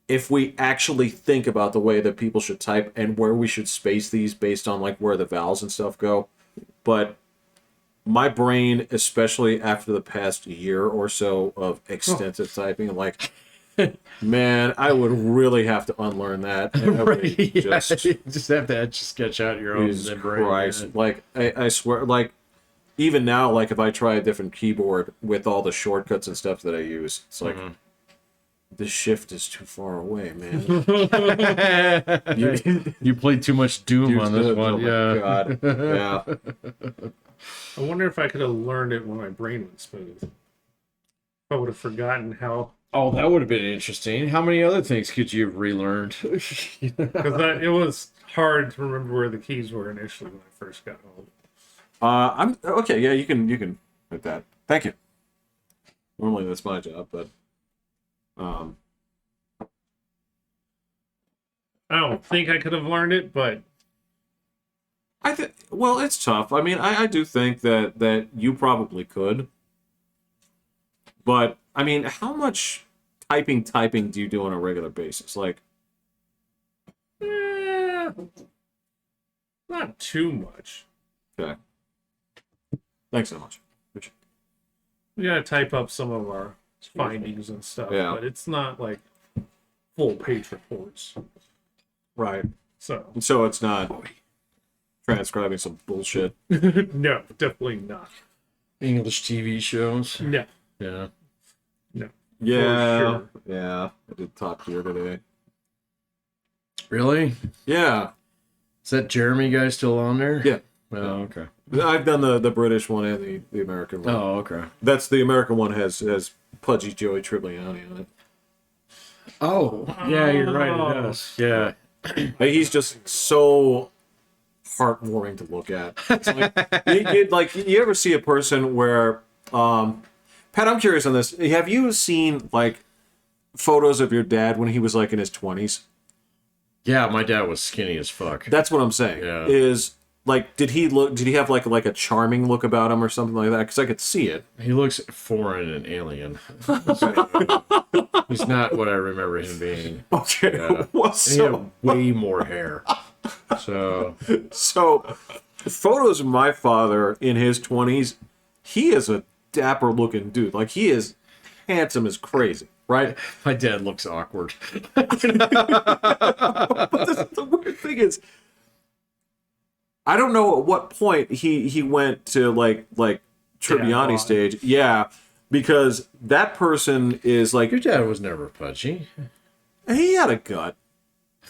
if we actually think about the way that people should type and where we should space these based on like where the vowels and stuff go, but my brain, especially after the past year or so of extensive typing, like, man, I would really have to unlearn that. Right, yeah. Just have to sketch out your own brain. Christ. Like, I swear, like, even now, like, if I try a different keyboard with all the shortcuts and stuff that I use, it's like, the shift is too far away, man. You played too much Doom on this one. Oh Yeah. my God. Yeah. I wonder if I could have learned it when my brain was smooth. If I would have forgotten how. Oh, that would have been interesting. How many other things could you have relearned? Because it was hard to remember where the keys were initially when I first got home. I'm okay. Yeah, you can hit that. Thank you. Normally that's my job, but I don't think I could have learned it, but well, it's tough. I mean, I do think that you probably could, but I mean, how much typing do you do on a regular basis? Like, not too much. okay. Thanks so much. We gotta type up some of our findings and stuff, but it's not like full page reports. Right. So it's not transcribing some bullshit. no, definitely not. English TV shows. No. Yeah. No. Yeah. Sure. Yeah. I did Top Gear today. Really? Yeah. Is that Jeremy guy still on there? Yeah. Oh, okay. I've done the British one and the American one. Oh, okay. That's the American one has Pudgy Joey Tribbiani on it. Oh, yeah, you're right. It does. Yeah. Hey, he's just so heartwarming to look at. It's like, you ever see a person where, Pat, I'm curious on this. Have you seen like photos of your dad when he was like in his 20s? Yeah, my dad was skinny as fuck. That's what I'm saying. Yeah. Is like, did he have like a charming look about him or something like that? Because I could see it. He looks foreign and alien. He's not what I remember him being. Okay. Yeah. Well, And he had way more hair. So photos of my father in his 20s, he is a dapper looking dude. Like, he is handsome as crazy, right? my dad looks awkward. But the weird thing is, I don't know at what point he went to like Tribbiani stage. Yeah, because that person is like, Your dad was never pudgy. he had a gut.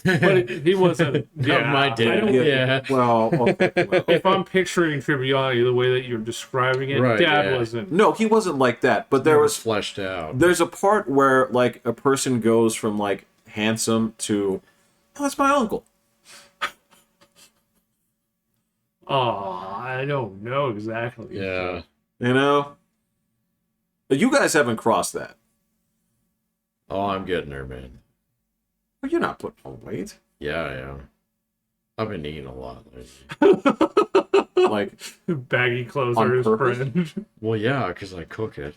But he wasn't. Yeah, my dad. Yeah. Well, okay, well, If I'm picturing Tribbiani the way that you're describing it, Right, Dad yeah. wasn't. no, he wasn't like that. But there was fleshed out. there's a part where like a person goes from like handsome to, oh, that's my uncle. Oh, I don't know exactly. Yeah. You know, but you guys haven't crossed that. Oh, I'm getting there, man. Well, you're not putting on weight. Yeah, I am. I've been eating a lot lately. Like, Baggy clothes On are his purpose? friend. Well, yeah, because I cook it.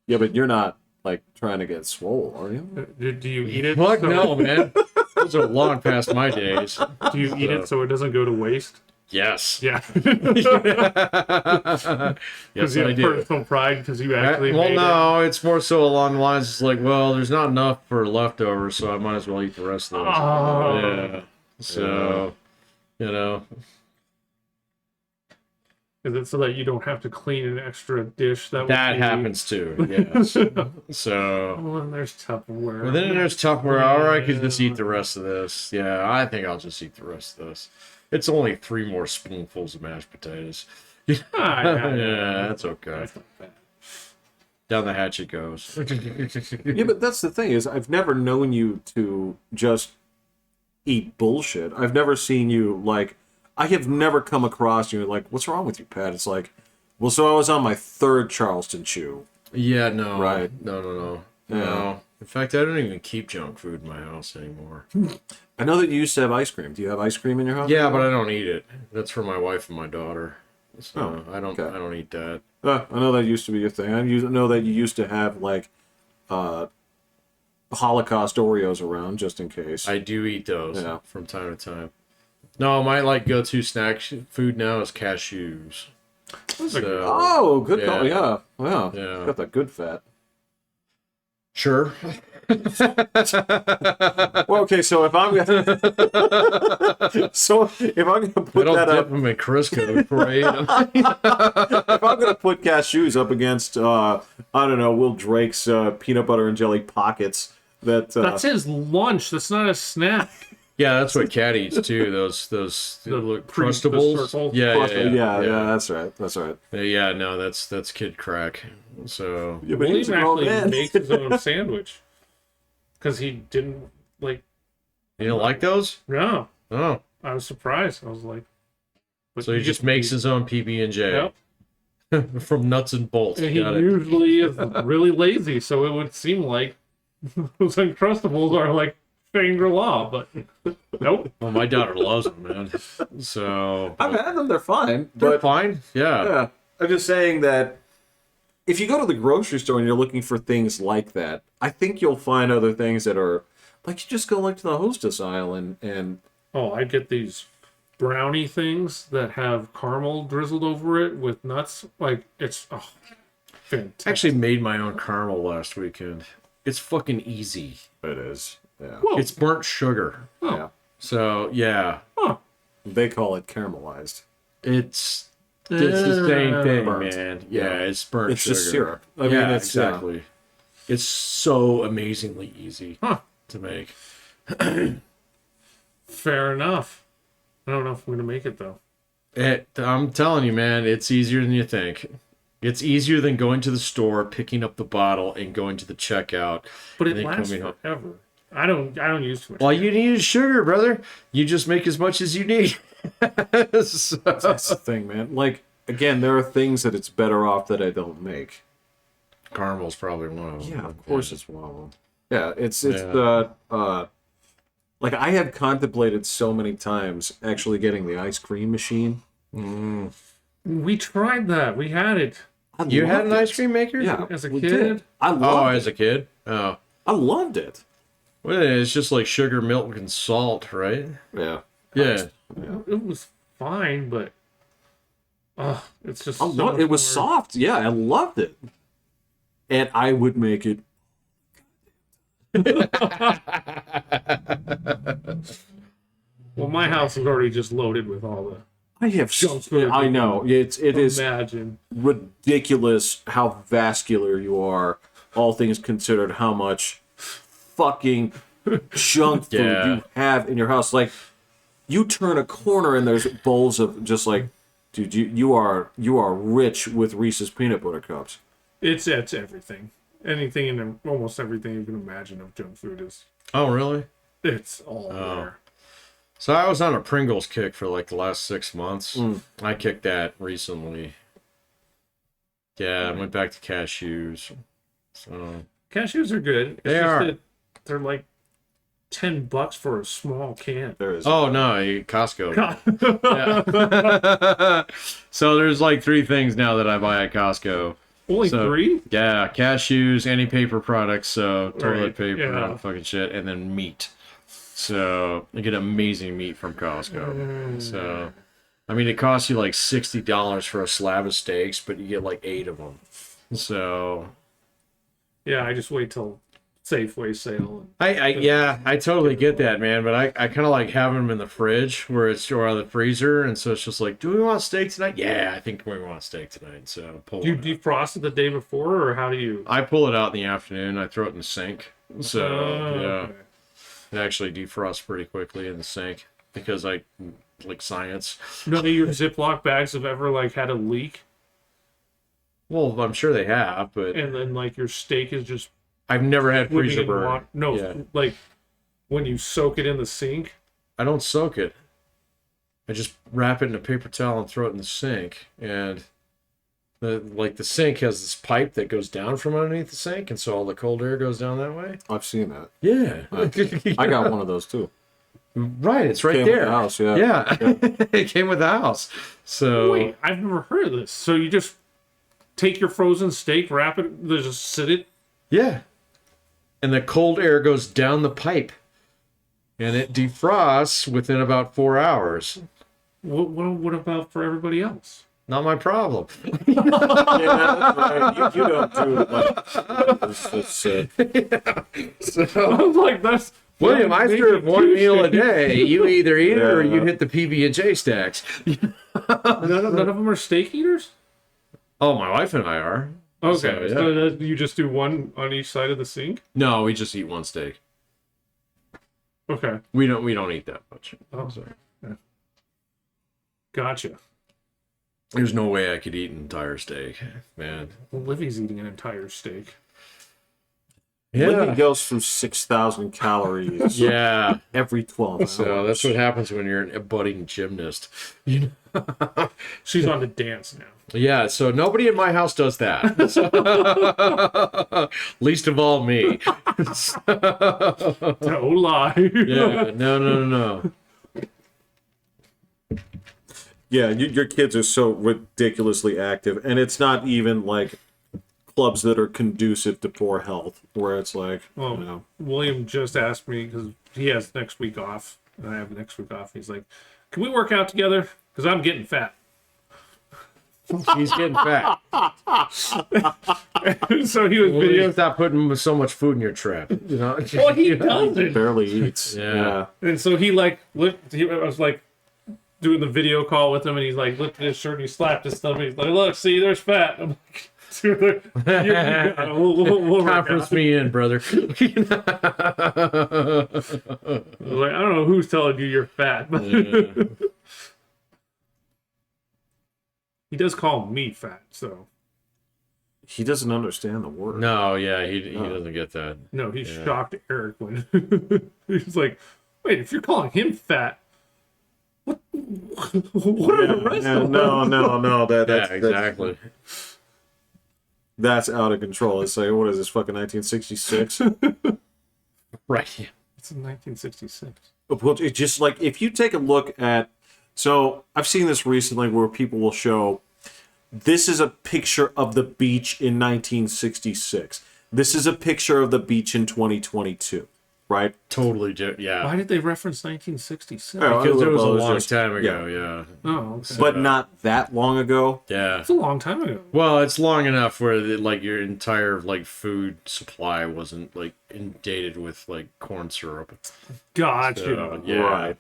yeah, but you're not like trying to get swole, are you? Do you eat it? Fuck so- no, man. Those are long past my days. Do you eat it so it doesn't go to waste? Yes. Yeah. Yes, Because you I have do. personal pride because you actually Well, made it. no, it's more so along the lines. It's like, well, there's not enough for leftovers, so I might as well eat the rest of those. Oh. Yeah. So, you know. Is it so that you don't have to clean an extra dish? That Happens too, yes. So. Well, then there's Tupperware. Well, then there's Tupperware. All right, I could just eat the rest of this. Yeah, I think I'll just eat the rest of this. It's only 3 more spoonfuls of mashed potatoes. Yeah, that's okay. That's not bad. Down the hatch it goes. Yeah, but that's the thing is I've never known you to just eat bullshit. I've never seen you like I have never come across you like, what's wrong with you, Pat? It's like, well, so I was on my 3rd Charleston Chew. Yeah, no. Right. No. Yeah. No. In fact, I don't even keep junk food in my house anymore. I know that you used to have ice cream. Do you have ice cream in your house? Yeah, but I don't eat it. That's for my wife and my daughter. So I don't eat that. I know that used to be your thing. I know that you used to have like Holocaust Oreos around just in case. I do eat those from time to time. No, my go-to snack food now is cashews. So, good call. Yeah. Wow. Yeah. Got that good fat. Sure. Well, okay, so if I'm gonna put that dip up, them in Crisco before I eat them. if I'm gonna put cashews up against I don't know, Will Drake's peanut butter and jelly pockets, that's his lunch. That's not a snack. Yeah, that's what Cat eats too. Those Crustables. Yeah, that's right. Yeah, no, that's kid crack. So Yeah, but William actually makes his own sandwich because he didn't like. you don't like those? No, Oh, I was surprised. I was like, so he just makes his own PB and J Yep. from nuts and bolts. And he Got it. usually is really lazy, so it would seem like those Uncrustables are like Shangri-La, but nope. Well, my daughter loves them, man. So I've had them; they're fine. they're fine. Yeah. I'm just saying that if you go to the grocery store and you're looking for things like that, I think you'll find other things that are like you just go like to the Hostess aisle and Oh, I get these brownie things that have caramel drizzled over it with nuts. Like it's fantastic. I actually made my own caramel last weekend. It's fucking easy. it is. Yeah. Whoa. It's burnt sugar. Yeah. So yeah, Huh. They call it caramelized. it's the same thing, burnt. man. Yeah, it's burnt It's sugar. just syrup. I Yeah, mean, it's exactly. It's so amazingly easy to make. Fair enough. I don't know if I'm gonna make it though. I'm telling you, man, it's easier than you think. It's easier than going to the store, picking up the bottle, and going to the checkout. But it and then lasts coming home. forever. I don't use too much. All you need is sugar, brother. You just make as much as you need. So- That's the thing, man. Like again, there are things that it's better off that I don't make. Caramel's probably one of them. Yeah, of course it's one of them. Yeah, it's like I have contemplated so many times actually getting the ice cream machine. We tried that. We had it You had an loved ice it. cream maker? Yeah, as a we kid. did. I Oh, loved as a kid? Oh. I loved it. Well, it's just like sugar, milk, and salt, right? Yeah. Yeah. It was fine, but it's just I so loved, it was much soft. Yeah, I loved it. And I would make it. Well, my house is already just loaded with all the. I have. Junk food. I know it is Imagine. ridiculous how vascular you are. All things considered, how much fucking junk food Yeah. you have in your house. Like you turn a corner and there's bowls of just like, dude, you are rich with Reese's peanut butter cups. It's everything. Anything in almost everything you can imagine of junk food is. Oh, really? It's all there. So I was on a Pringles kick for like the last 6 months. I kicked that recently. Yeah, I went back to cashews. So Cashews are good. It's They just are. that they're like $10 for a small can. There is. oh no, Costco. Yeah. So there's like 3 things now that I buy at Costco. Only So, 3? Yeah, cashews, any paper products, so toilet Right, paper, yeah. and fucking shit, and then meat. So you get amazing meat from Costco. So, I mean, it costs you like $60 for a slab of steaks, but you get like 8 of them. So, Yeah, I just wait till Safeway sale. I totally get that, man. But I kind of like having them in the fridge where it's or out of the freezer, and so it's just like, do we want steak tonight? Yeah, I think we want steak tonight. So pull. Do you it out. defrost it the day before, or how do you? I pull it out in the afternoon. I throw it in the sink. So yeah, Okay. it actually defrosts pretty quickly in the sink because I like science. None of your Ziploc bags have ever like had a leak, Well, I'm sure they have, but and then like your steak is just I've never had swimming freezer in burn. water. No, Yeah. like when you soak it in the sink. I don't soak it. I just wrap it in a paper towel and throw it in the sink. And the sink has this pipe that goes down from underneath the sink, and so all the cold air goes down that way. I've seen that. Yeah. I got one of those too. Right, it's right Came with there. the house, yeah. Yeah. It came with the house. So Wait, I've never heard of this. So you just take your frozen steak, wrap it, just sit it. yeah. And the cold air goes down the pipe. And it defrosts within about 4 hours. What about for everybody else? Not my problem. Yeah, that's right. You don't do it like this. I'm like, that's William, I serve one meal a day. You either eat it or Yeah. you hit the PB&J stacks. None of them are steak eaters. Oh, my wife and I are. Okay, So, yeah. so you just do one on each side of the sink. No, we just eat one steak. Okay, We don't eat that much. Oh. So, gotcha. there's no way I could eat an entire steak, man. Well, Livy's eating an entire steak. Livy goes through 6,000 calories Yeah. every 12 hours. So that's what happens when you're a budding gymnast. You know? She's on to dance now. Yeah, so nobody in my house does that. Least of all me. Don't lie. Yeah, no. Yeah, your kids are so ridiculously active, and it's not even like clubs that are conducive to poor health, where it's like, Well, you know, William just asked me because he has next week off, and I have next week off. He's like, "Can we work out together? Because I'm getting fat." He's getting fat. So he was You video. stop putting so much food in your trap. You know? Well, he doesn't. barely eats. Yeah. And so he like I was like doing the video call with him, and he's like lifted his shirt and he slapped his stomach. He's like, "Look, see, there's fat." I'm like, "Dude, you got it. We'll work Conference out." me in, brother. I was like, I don't know who's telling you you're fat, but he does call me fat. So He doesn't understand the word. No, yeah, he doesn't get that. no, he shocked Eric when he's like, "Wait, if you're calling him fat, what are the rest of them?" No. Yeah, exactly. That's out of control. It's like, what is this, fucking 1966? Right. It's in 1966. Well, it's just like, if you take a look at, so I've seen this recently where people will show, this is a picture of the beach in 1966. This is a picture of the beach in 2022, right? Totally, yeah. Why did they reference 1966? Oh, Because it was a well, it was long just- time ago, yeah. Oh, okay. But not that long ago. Yeah. It's a long time ago. Well, it's long enough where like your entire like food supply wasn't like inundated with like corn syrup. Gotcha. So, yeah. Right.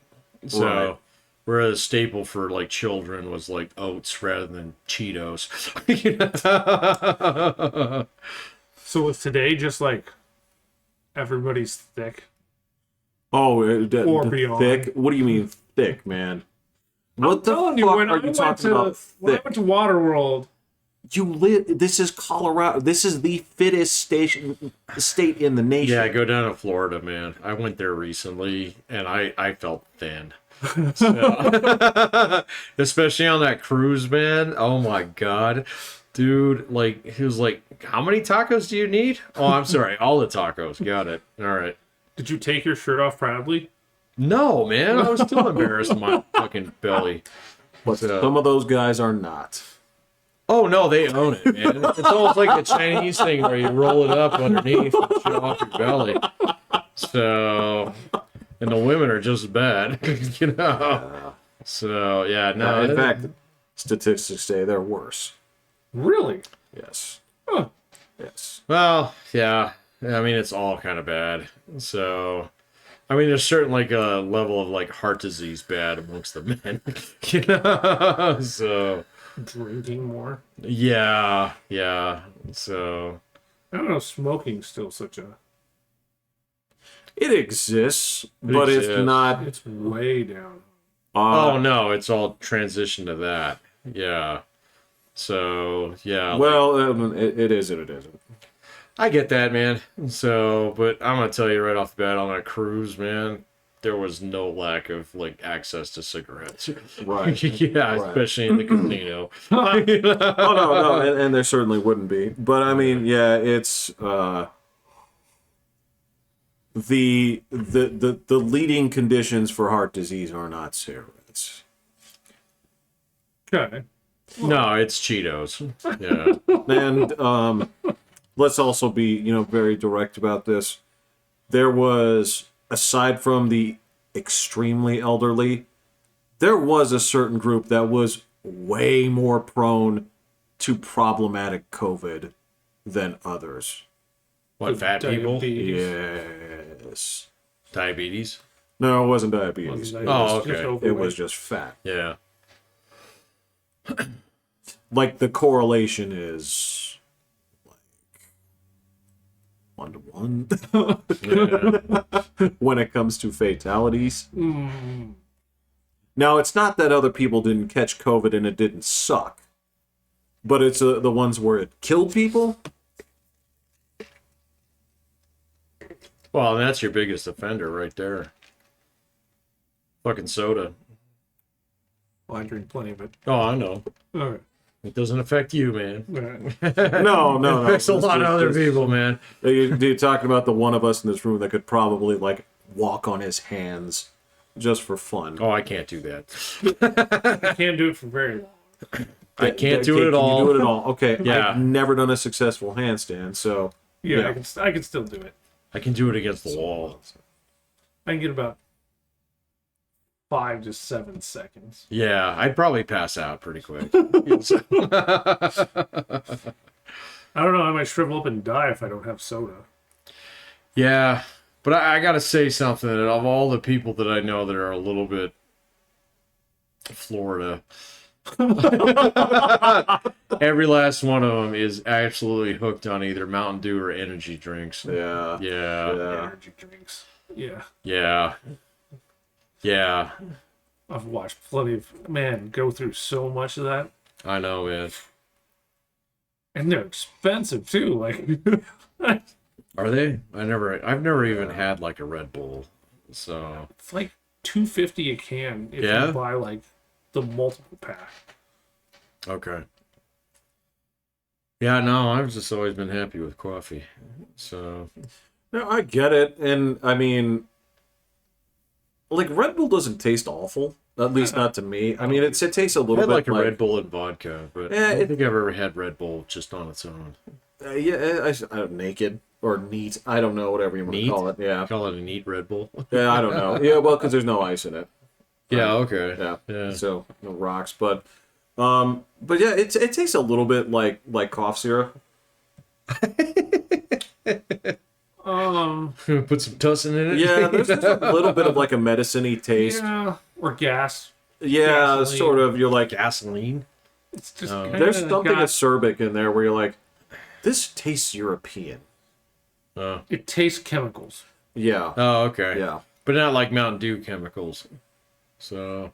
So Right. whereas a staple for like children was like oats rather than Cheetos. So was today just like everybody's thick? Oh, Or beyond. thick? What do you mean thick, man? I'm What the telling fuck when are I you went talking to about when I thick? went to Waterworld, You live. This is Colorado. This is the fittest state in the nation. Yeah, go down to Florida, man. I went there recently and I felt thin. So- especially on that cruise, man. Oh my god. Dude, like he was like, how many tacos do you need? Oh, I'm sorry, all the tacos. Got it. All right. did you take your shirt off proudly? No, man, I was still embarrassed in my fucking belly. But some of those guys are not. Oh no, they own it, man. It's almost like the Chinese thing where you roll it up underneath and show off your belly. So, and the women are just as bad, you know. So yeah, no. In fact, statistics say they're worse. Really? Yes. Huh. Yes. Well, yeah. I mean, it's all kind of bad. So, I mean, there's certain like a level of like heart disease bad amongst the men. So Drinking more. yeah, yeah. So I don't know. Smoking's still such a. It exists, but it's exists. not. It's way down. oh no, it's all transitioned to that. Yeah. So yeah. Well, it is and it isn't. I get that, man. So, but I'm gonna tell you right off the bat, on that cruise, man, there was no lack of like access to cigarettes. Right. Yeah, Right. especially in the casino. Oh no, and there certainly wouldn't be. But I mean, yeah, it's the leading conditions for heart disease are not cigarettes. Okay. No, it's Cheetos. Yeah. And let's also be, very direct about this. There was, aside from the extremely elderly, there was a certain group that was way more prone to problematic COVID than others. What, fat people? Yes. Diabetes? No, it wasn't diabetes. Oh, okay. It was just fat. Yeah. Like the correlation is like 1-to-1 when it comes to fatalities. Now, it's not that other people didn't catch COVID and it didn't suck, but it's the ones where it killed people. Well, that's your biggest offender right there. Fucking soda. Well, I drink plenty of it. Oh, I know. All right. It doesn't affect you, man. No. It affects a lot of other people, man. You're talking about the one of us in this room that could probably like walk on his hands just for fun. Oh, I can't do that. I can't do it for very long. I can't do it at all. Can you do it at all? Okay. Yeah. I've never done a successful handstand, so Yeah, I can still do it. I can do it against the wall. I can get about 5 to 7 seconds. Yeah, I'd probably pass out pretty quick. I don't know. I might shrivel up and die if I don't have soda. Yeah, but I gotta say something. Of all the people that I know that are a little bit Florida, every last one of them is absolutely hooked on either Mountain Dew or energy drinks. yeah. Energy drinks. Yeah. Yeah. Yeah. I've watched plenty of men go through so much of that. I know, man. And they're expensive too. Like Are they? I've never even had like a Red Bull. So it's like $2.50 a can if Yeah? you buy like the multiple pack. okay. Yeah, no, I've just always been happy with coffee. So No, I get it, and I mean, like Red Bull doesn't taste awful. At least not to me. I mean, it tastes a I little had bit like a Red Bull and vodka, but Yeah, I don't think I've ever had Red Bull just on its own. I don't naked or neat. I don't know, whatever you want Neat? to call it. Yeah, Call it a neat Red Bull. yeah, I don't know. Yeah, well, because there's no ice in it. Yeah, okay. Yeah, Yeah. so no rocks, but yeah, it tastes a little bit like cough syrup. Put some tussin in it. Yeah, there's just a little bit of like a medicine-y taste. Yeah. Or gas. Yeah, Gasoline. sort of. You're like, Gasoline. It's just there's something got, acerbic in there where you're like, this tastes European. Oh. it tastes chemicals. Yeah. Oh, okay. Yeah. But not like Mountain Dew chemicals. So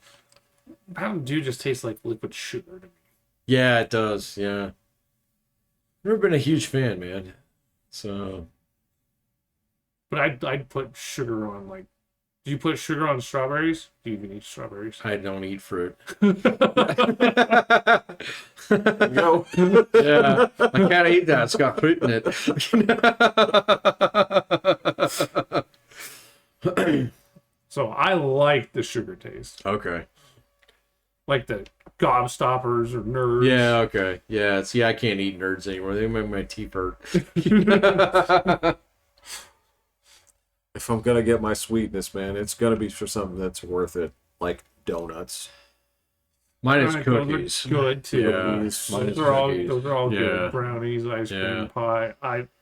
Mountain Dew just tastes like liquid sugar to me. yeah, it does. Yeah. Never been a huge fan, man. So But I'd put sugar on like. Do you put sugar on strawberries? Do you even eat strawberries? I don't eat fruit. Go. Yeah, I can't eat that. It's got fruit in it. So I like the sugar taste, Okay. like the gobstoppers or nerds. Yeah. Okay. Yeah. See, I can't eat nerds anymore. They make my teeth hurt. If I'm gonna get my sweetness, man, it's gonna be for something that's worth it, like donuts. Mine is Alright, cookies. those are good too. Yeah, mine is Those cookies. are all Yeah. good. Brownies, ice cream, pie.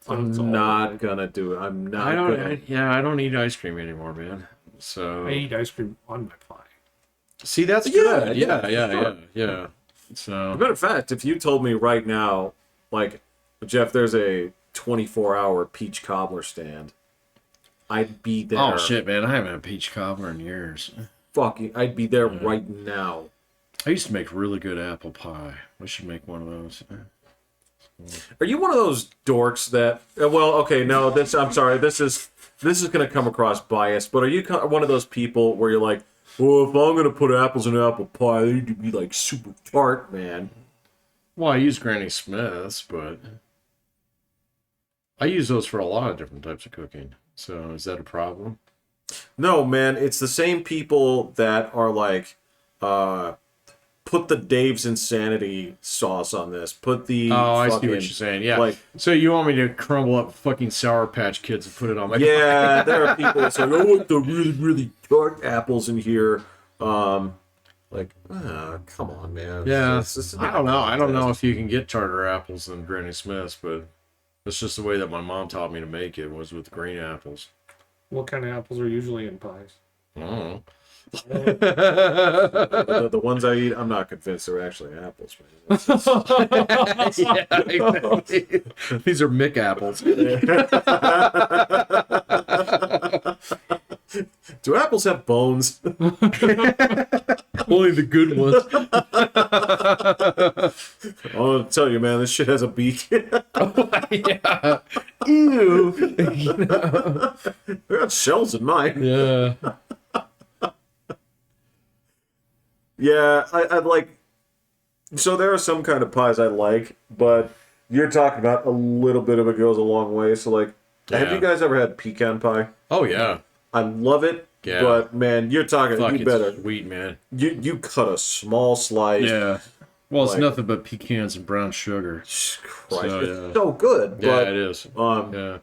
I'm not gonna do it. I'm not. I don't eat ice cream anymore, man. So I eat ice cream on my pie. see, that's Yeah, good. yeah, Yeah. As So a matter of fact, if you told me right now, like, Jeff, there's a 24-hour peach cobbler stand, I'd be there. oh shit, man, I haven't had peach cobbler in years. Fucking, I'd be there right now. I used to make really good apple pie. We should make one of those. Are you one of those dorks that? Well, okay, no. I'm sorry. This is gonna come across biased, but are you one of those people where you're like, well, if I'm gonna put apples in apple pie, they need to be like super tart, man. Well, I use Granny Smiths, but I use those for a lot of different types of cooking. So is that a problem? No, man. It's the same people that are like, put the Dave's Insanity sauce on this. Put the I see what you're saying. Yeah. Like, so you want me to crumble up fucking Sour Patch Kids and put it on my yeah, there are people that say, "Oh, with the really, really tart apples in here." Like, come on, man. Yeah. It's I don't know. I don't know if you can get tartar apples in Granny Smith's, but that's just the way that my mom taught me to make it, was with green apples. What kind of apples are usually in pies? I don't know. The ones I eat, I'm not convinced they're actually apples, man. Yeah, exactly. These are Mick apples. Do apples have bones? Only the good ones. I'll tell you, man, this shit has a beak. Yeah. Ew. I got shells in mine. Yeah. Yeah, I like. So there are some kind of pies I like, but you're talking about a little bit of it goes a long way. So like, have you guys ever had pecan pie? Oh yeah. I love it. Yeah. But man, you're talking. Fuck, You better. it's sweet, man. You cut a small slice. Yeah. Well, it's Like- nothing but pecans and brown sugar. Christ, So, it's yeah. so good. Yeah, But it is. Yeah.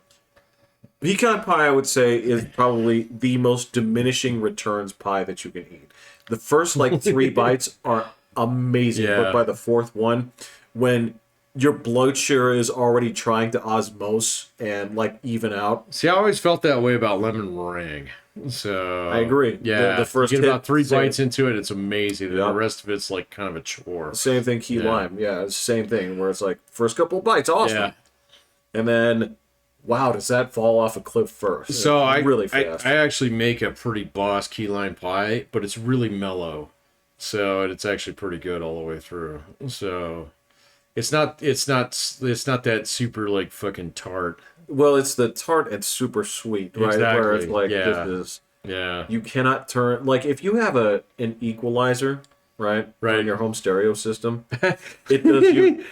pecan pie, I would say, is probably the most diminishing returns pie that you can eat. The first like 3 bites are amazing, Yeah. but by the 4th one, when your blood sugar is already trying to osmose and like even out. See, I always felt that way about lemon meringue. So I agree. Yeah, The first you get hit, about 3 same. bites into it, it's amazing. And Yep. the rest of it's like kind of a chore. Same thing, key Yeah. lime. Yeah, it's the same thing where it's like first couple of bites, awesome, Yeah. and then wow, does that fall off a cliff first? So really fast. I actually make a pretty boss key lime pie, but it's really mellow. So it's actually pretty good all the way through. So it's not that super like fucking tart. Well, it's the tart and super sweet, right? Where it's Exactly, like yeah. this is. Yeah. You cannot turn like if you have an equalizer, right? Right. On your home stereo system, it does you.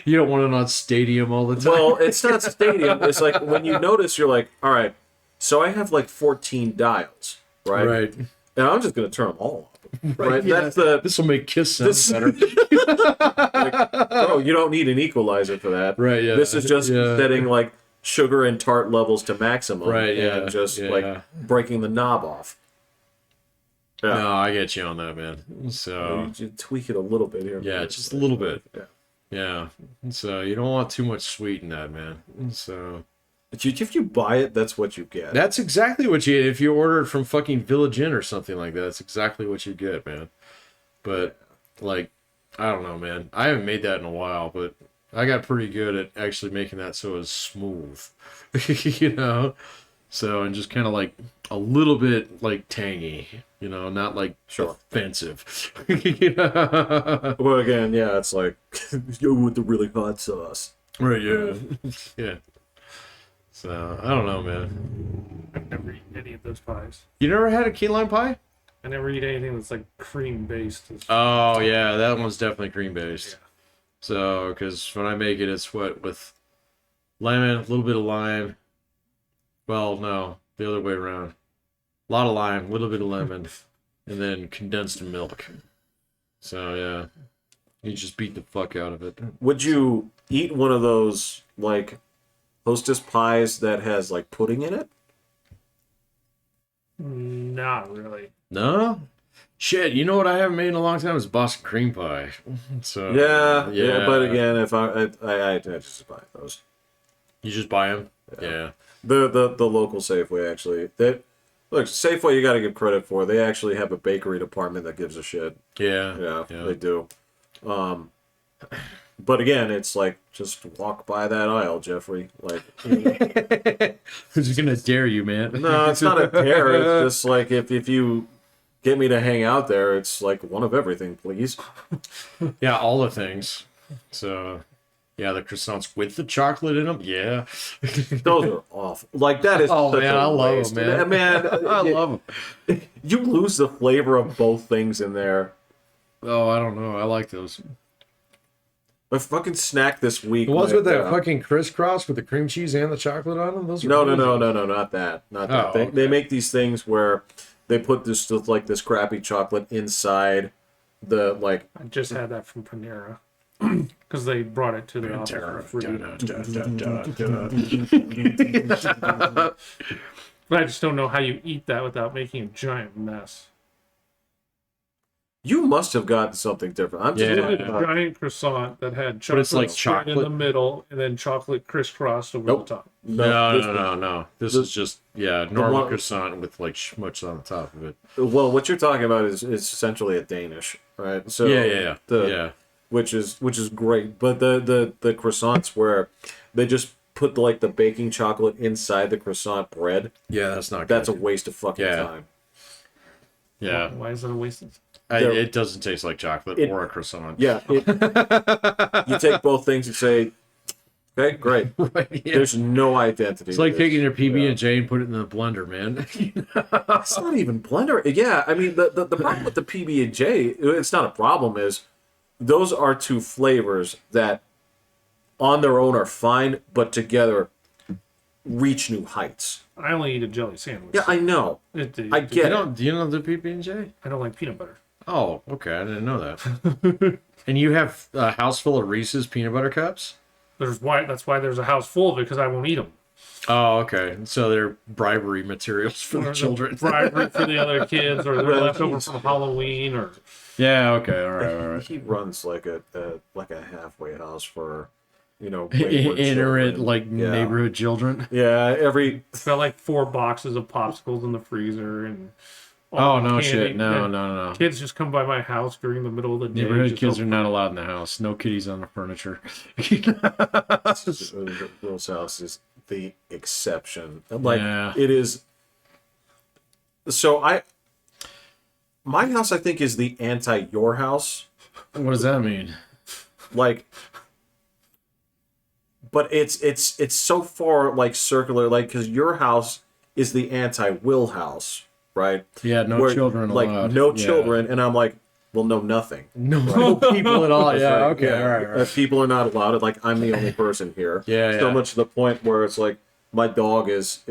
You don't want it on stadium all the time. Well, it's not stadium. It's like when you notice, you're like, all right, so I have like 14 dials, right? Right. And I'm just gonna turn them all up, right? Yeah. That's the. This will make Kiss sound better. Oh, you don't need an equalizer for that. Right, yeah. This is just Yeah. setting like sugar and tart levels to maximum, Right, yeah, and just yeah. like breaking the knob off. Yeah. No, I get you on that, man. So You tweak it a little bit here. yeah, just a little bit. Yeah. Yeah. So you don't want too much sweet in that, man. So But if you buy it, that's what you get. that's exactly what you if you order it from fucking Village Inn or something like that. That's exactly what you get, man. But like, I don't know, man. I haven't made that in a while, but I got pretty good at actually making that so it's smooth, you know. So and just kind of like a little bit like tangy, you know, not like offensive. You know? Well, again, yeah, it's like yo with the really hot sauce. Right? Yeah. Yeah. So I don't know, man. I've never eaten any of those pies. You never had a key lime pie? I never eat anything that's like cream based. Oh yeah, that one's definitely cream based. Yeah. So because when I make it, it's what with lemon, a little bit of lime. Well, no, the other way around. A lot of lime, a little bit of lemon, and then condensed milk. So yeah, you just beat the fuck out of it. Would you eat one of those like Hostess pies that has like pudding in it? Not really. No, Shit, you know what I haven't made in a long time is Boston cream pie. So Yeah. But again, if I just buy those. You just buy them. Yeah. The local Safeway actually. Look, Safeway you got to give credit for. They actually have a bakery department that gives a shit. Yeah. They do. But again, it's like just walk by that aisle, Jeffrey. Like, who's gonna dare you, man? No, it's not a dare. It's just like if you get me to hang out there, it's like one of everything, please. Yeah, all the things. So, yeah, the croissants with the chocolate in them. Yeah, those are awful. Like that is. Oh such man, a I love waste. them, man. I love them. You lose the flavor of both things in there. Oh, I don't know. I like those. My fucking snack this week. The ones with that fucking crisscross with the cream cheese and the chocolate on them. Those are no, not that. Not that. Oh, okay. They make these things where they put this like this crappy chocolate inside the like. I just had that from Panera because they brought it to the office for free. But I just don't know how you eat that without making a giant mess. You must have gotten something different. I'm just a giant croissant that had chocolate, but it's like chocolate in the middle and then chocolate crisscrossed over the top. No. This is just normal croissant with like schmutz on the top of it. Well, what you're talking about is essentially a Danish, right? So which is great. But the croissants where they just put the baking chocolate inside the croissant bread. Yeah, that's not good. That's a waste of fucking time. Yeah. Why is that a waste of time? It doesn't taste like chocolate or a croissant. Yeah. You take both things and say, okay, great. Right, yeah. There's no identity. It's like taking your PB&J and put it in the blender, man. It's not even blender. Yeah, I mean, the problem with the PB&J, it's not a problem, is those are two flavors that on their own are fine, but together reach new heights. I only eat a jelly sandwich. Yeah, I know. I get it. Do you know the PB&J? I don't like peanut butter. Oh, okay. I didn't know that. And you have a house full of Reese's peanut butter cups? That's why there's a house full of it, because I won't eat them. Oh, okay. So they're bribery materials for the children. Bribery for the other kids, or they're left over from Halloween, or. Yeah. Okay. All right. He runs like a halfway house for, Ignorant neighborhood children. Yeah, It's got like 4 boxes of popsicles in the freezer and. Oh no shit! No. Kids just come by my house during the middle of the day. Neighborhood kids are not allowed in the house. No kitties on the furniture. Will's house is the exception. It is. So my house, I think, is the anti-your house. What does that mean? But it's so far circular, because your house is the anti-Will house. Right? Yeah, children allowed. No children, and I'm like, well, no, nothing. No people at all. Yeah, okay, all right. People are not allowed. I'm the only person here. So much to the point where it's like my dog is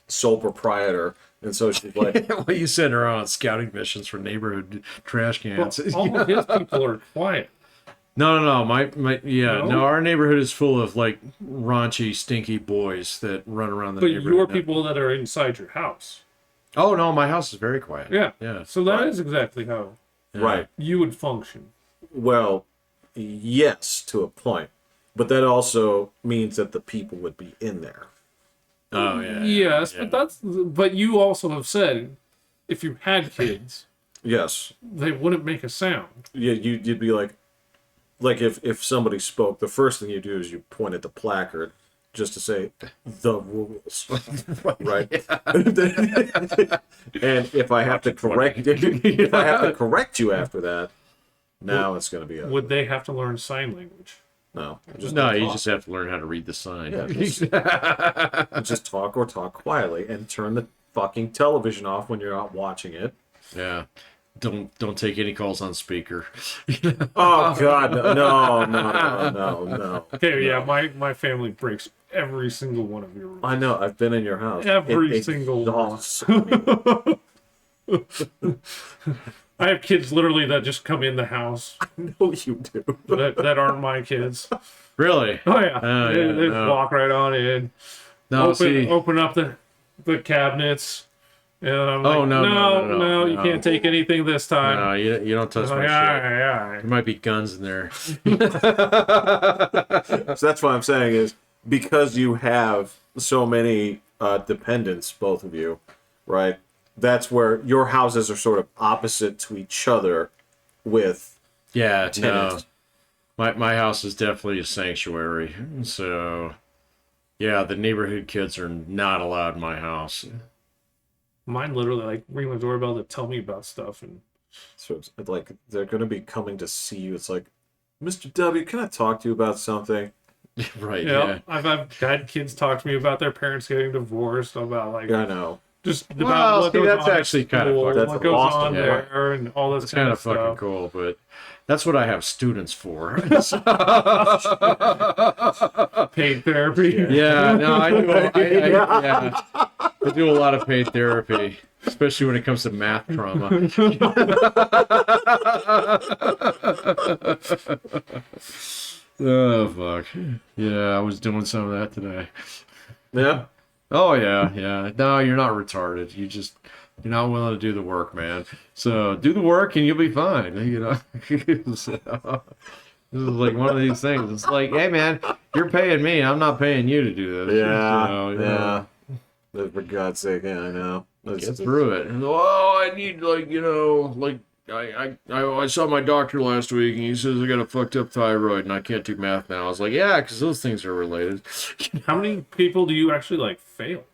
sole proprietor, and so she's like, well, you send her on scouting missions for neighborhood trash cans. Well, all of his people are quiet. No. No, our neighborhood is full of raunchy, stinky boys that run around the neighborhood. But your people that are inside your house. Oh no, my house is very quiet. Yeah. So that is exactly how you would function. Well, yes, to a point, but that also means that the people would be in there. Oh yeah. Yes, but you also have said if you had kids, yes, they wouldn't make a sound. Yeah, you'd be like if somebody spoke, the first thing you do is you point at the placard just to say the rules, right? And if I have to correct you after that, now it's going to be. Would they have to learn sign language? No, you just have to learn how to read the sign. Yeah, just talk or talk quietly and turn the fucking television off when you're not watching it. Yeah. Don't take any calls on speaker. Oh God, no. Okay, yeah, my family breaks every single one of your rules. I know. I've been in your house. Every single one. I have kids literally that just come in the house. I know you do. that aren't my kids. Really? Oh yeah. They walk right on in. Open up the cabinets. And I'm Oh, like, no, you can't take anything this time. No, you don't touch my Like, shit. all right. There might be guns in there. So that's what I'm saying is because you have so many dependents, both of you, right? That's where your houses are sort of opposite to each other with Yeah, tenants. no. My house is definitely a sanctuary. So, yeah, the neighborhood kids are not allowed in my house. Mine literally like ring the doorbell to tell me about stuff, and So it's like they're going to be coming to see you. It's like, Mr. W, can I talk to you about something? Right, yeah, yeah. I've had kids talk to me about their parents getting divorced, about like I know. just Well, about what see, goes that's on actually at kind of school, fucking what That's goes awesome, on yeah. there, and all this It's kind of fucking stuff. cool, but that's what I have students for. Paid therapy. Yeah, no, I do a lot of paid therapy, especially when it comes to math trauma. Oh fuck. Yeah, I was doing some of that today. Yeah. Oh yeah, yeah. No, you're not retarded. You're not willing to do the work, man. So do the work and you'll be fine. You know. So, this is like one of these things. It's like, hey man, you're paying me. I'm not paying you to do this. Yeah. So, you yeah. know, For God's sake, yeah, I know. get through it. And, oh, I need I saw my doctor last week and he says I got a fucked up thyroid and I can't do math now. I was like, yeah, because those things are related. How many people do you actually like fail?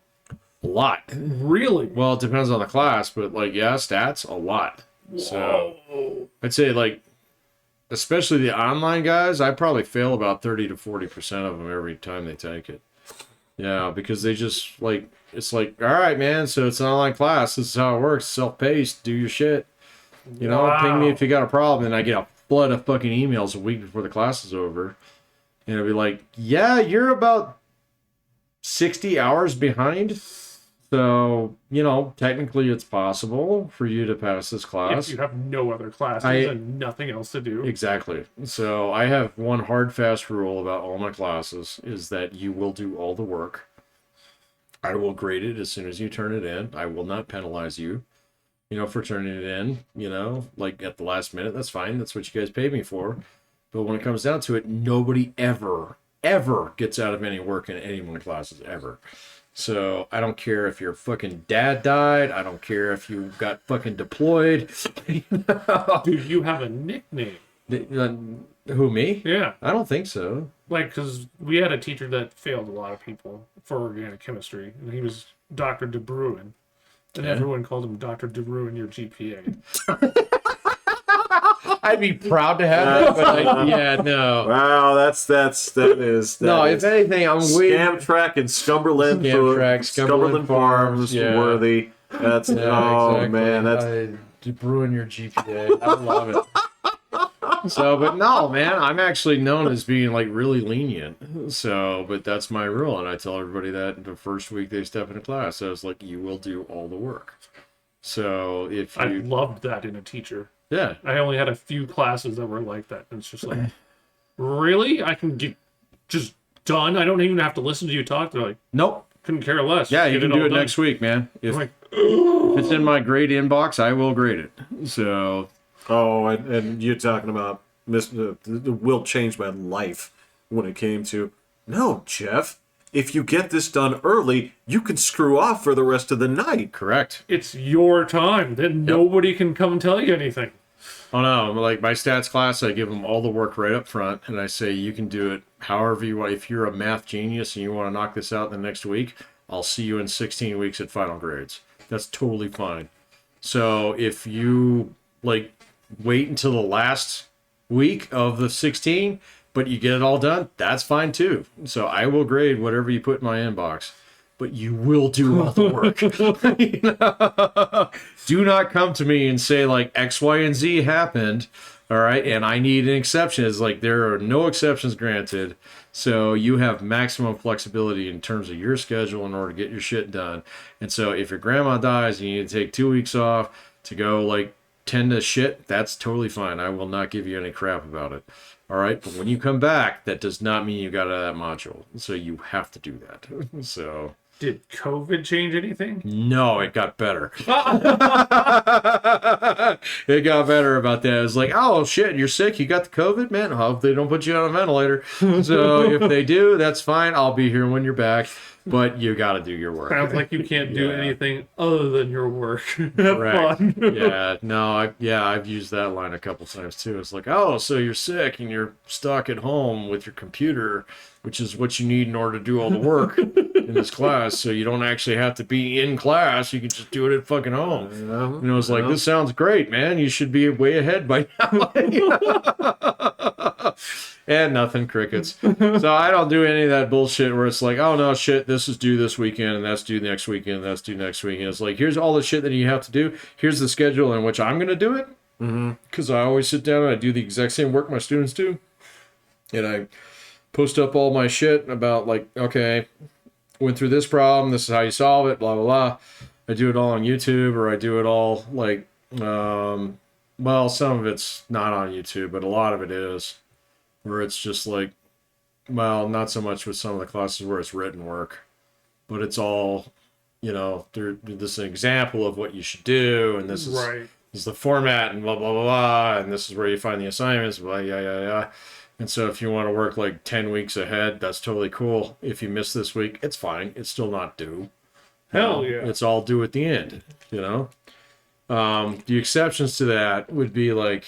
A lot. Really? Well, it depends on the class, but like, yeah, stats, a lot. So I'd say like, especially the online guys, I probably fail about 30 to 40% of them every time they take it. Yeah, because they just like, it's like, all right, man, so it's an online class. This is how it works. Self-paced. Do your shit. You know, ping me if you got a problem. And I get a flood of fucking emails a week before the class is over. And it'll be like, yeah, you're about 60 hours behind. So, you know, technically it's possible for you to pass this class. If you have no other classes and nothing else to do. Exactly. So I have one hard, fast rule about all my classes is that you will do all the work. I will grade it as soon as you turn it in. I will not penalize you, you know, for turning it in, you know, like at the last minute. That's fine. That's what you guys paid me for. But when it comes down to it, nobody ever gets out of any work in any of my classes, ever. So I don't care if your fucking dad died. I don't care if you got fucking deployed. Dude, you have a nickname. Who, me? Yeah. I don't think so. Like, because we had a teacher that failed a lot of people for organic chemistry, and he was Dr. DeRuin. And everyone called him Dr. DeRuin, your GPA. I'd be proud to have it, but like, yeah, no. Wow, that is No, if anything, I'm waiting. Scamtrack and Scumberland Scumberland Farms yeah. worthy. That's Exactly. man, that's to ruin your GPA. I love it. So, but no, man, I'm actually known as being like really lenient. So, but that's my rule, and I tell everybody that the first week they step into class. So it's like, you will do all the work. So if I you, loved that in a teacher. yeah, I only had a few classes that were like that. And it's just like, really? I can get just done? I don't even have to listen to you talk. They're like, nope. couldn't care less. Yeah, you Get can do all it done. next week, man. If I'm like, it's in my grade inbox, I will grade it. So, and you're talking about will change my life when it came to no, Jeff. If you get this done early, you can screw off for the rest of the night. correct. it's your time. Then nobody can come and tell you anything. Oh no, like my stats class, I give them all the work right up front, and I say you can do it however you want. If you're a math genius and you want to knock this out in the next week, I'll see you in 16 weeks at final grades. That's totally fine. So if you like wait until the last week of the 16, but you get it all done, that's fine too. So I will grade whatever you put in my inbox, but you will do all the work. You know? Do not come to me and say like X, Y, and Z happened. All right. And I need an exception. It's like there are no exceptions granted. So you have maximum flexibility in terms of your schedule in order to get your shit done. And so if your grandma dies and you need to take 2 weeks off to go like tend to shit, that's totally fine. I will not give you any crap about it. All right. But when you come back, that does not mean you got out of that module. So you have to do that. So Did COVID change anything? No, it got better. It got better about that. It was like, oh shit, you're sick. You got the COVID, man. I hope they don't put you on a ventilator. So if they do, that's fine. I'll be here when you're back. But you got to do your work. Sounds like you can't do anything other than your work. Have Correct. fun. Yeah, no, I've used that line a couple times too. It's like, oh, so you're sick and you're stuck at home with your computer, which is what you need in order to do all the work in this class. So you don't actually have to be in class. You can just do it at fucking home. And I was like, this sounds great, man. You should be way ahead by now. And nothing, crickets. So I don't do any of that bullshit where it's like, oh no, shit, this is due this weekend, and that's due next weekend, and that's due next weekend. It's like, here's all the shit that you have to do. Here's the schedule in which I'm going to do it. Because I always sit down and I do the exact same work my students do. And I post up all my shit about like, okay, went through this problem, this is how you solve it, blah, blah, blah. I do it all on YouTube, or I do it all like, well, some of it's not on YouTube, but a lot of it is. Where it's just like, well, not so much with some of the classes where it's written work, but it's all, you know, this is an example of what you should do, and this is the format, and blah, blah, blah, blah, and this is where you find the assignments, blah, yeah. And so if you want to work like 10 weeks ahead, that's totally cool. If you miss this week, it's fine. It's still not due. Hell yeah. It's all due at the end, you know? The exceptions to that would be like,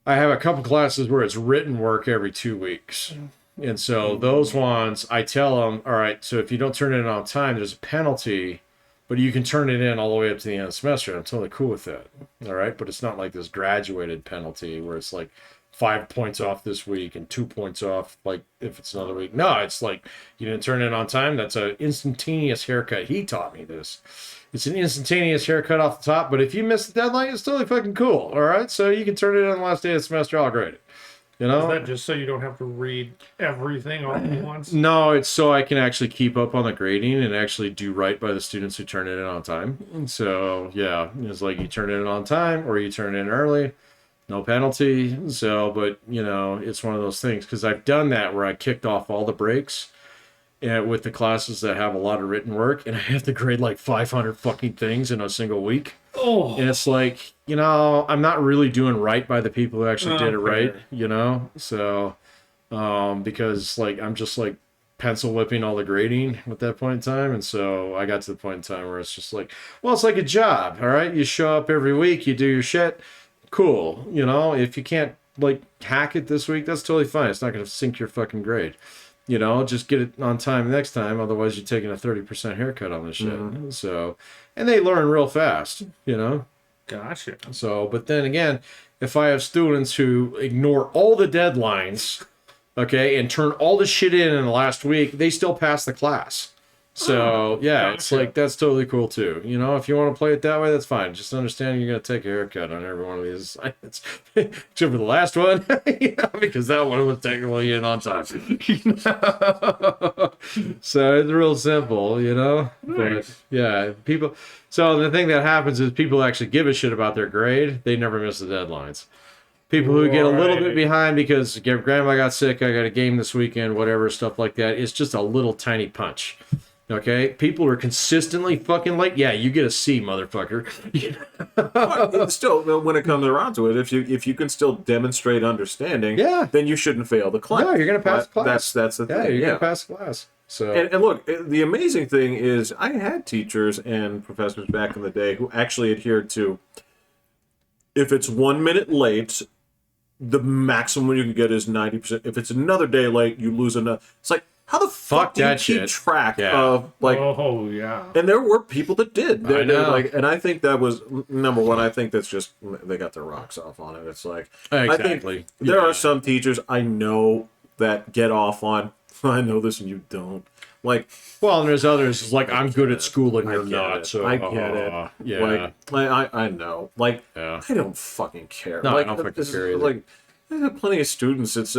I have a couple classes where it's written work every 2 weeks. And so those ones, I tell them, all right, so if you don't turn it in on time, there's a penalty, but you can turn it in all the way up to the end of the semester. I'm totally cool with that. All right. But it's not like this graduated penalty where it's like 5 points off this week and 2 points off, like if it's another week. No, it's like you didn't turn it in on time. That's an instantaneous haircut. He taught me this. It's an instantaneous haircut off the top, but if you miss the deadline, it's totally fucking cool. All right, so you can turn it in on the last day of the semester. I'll grade it. You know, is that just so you don't have to read everything all at once? No, it's so I can actually keep up on the grading and actually do right by the students who turn it in on time. And so yeah, it's like you turn it in on time or you turn it in early, no penalty. So, but you know, it's one of those things because I've done that where I kicked off all the breaks. With the classes that have a lot of written work, and I have to grade like 500 fucking things in a single week. Oh, and it's like, you know, I'm not really doing right by the people who actually did it right, you know. So, because like I'm just like pencil whipping all the grading at that point in time, and so I got to the point in time where it's just like, well, it's like a job, all right. You show up every week, you do your shit, cool. You know, if you can't like hack it this week, that's totally fine. It's not going to sink your fucking grade. You know, just get it on time next time. Otherwise, you're taking a 30% haircut on this shit. So, and they learn real fast, you know. Gotcha. So, but then again, if I have students who ignore all the deadlines, okay, and turn all the shit in the last week, they still pass the class. So, yeah, it's like, that's totally cool too. You know, if you want to play it that way, that's fine. Just understand you're going to take a haircut on every one of these assignments. Except for the last one, you know, because that one was technically in on time. So it's real simple, you know? Nice. But, yeah, people. So the thing that happens is people actually give a shit about their grade. They never miss the deadlines. People who get a little bit behind because grandma got sick, I got a game this weekend, whatever, stuff like that. It's just a little tiny punch. Okay, people are consistently fucking late. Yeah, you get a C, motherfucker. But still, when it comes around to it, if you can still demonstrate understanding, then you shouldn't fail the class. No, you're gonna pass the class. That's the thing. Yeah, you're gonna pass the class. So and look, the amazing thing is, I had teachers and professors back in the day who actually adhered to, if it's 1 minute late, the maximum you can get is 90%. If it's another day late, you lose another. It's like, how the fuck do you keep track of, like... Oh, yeah. And there were people that did. I know. Like, and I think that was, number one, I think that's just, they got their rocks off on it. It's like... Exactly. I think there are some teachers I know that get off on, I know this and you don't. Like... Well, and there's others, like, I'm good at school and you're not. So, I get it. Yeah. Like, I know. Like, yeah. I don't fucking care. No, like, I don't fucking care either. Like, I have plenty of students. It's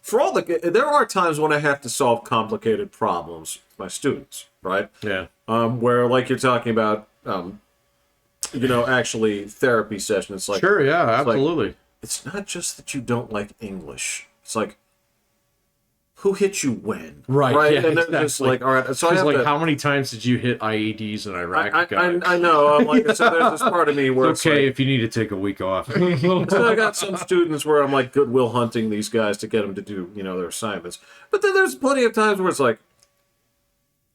for all there are times when I have to solve complicated problems with my students, right? Yeah. Where, like you're talking about, you know, actually therapy session. It's like, sure, yeah, absolutely. Like, it's not just that you don't like English. It's like, who hit you when? Right. Yeah, and they're exactly. just like, all right. So She's I have like, to, how many times did you hit IEDs in Iraq? I know. I'm like, so there's this part of me where it's okay if you need to take a week off. So I got some students where I'm like goodwill hunting these guys to get them to do, their assignments. But then there's plenty of times where it's like,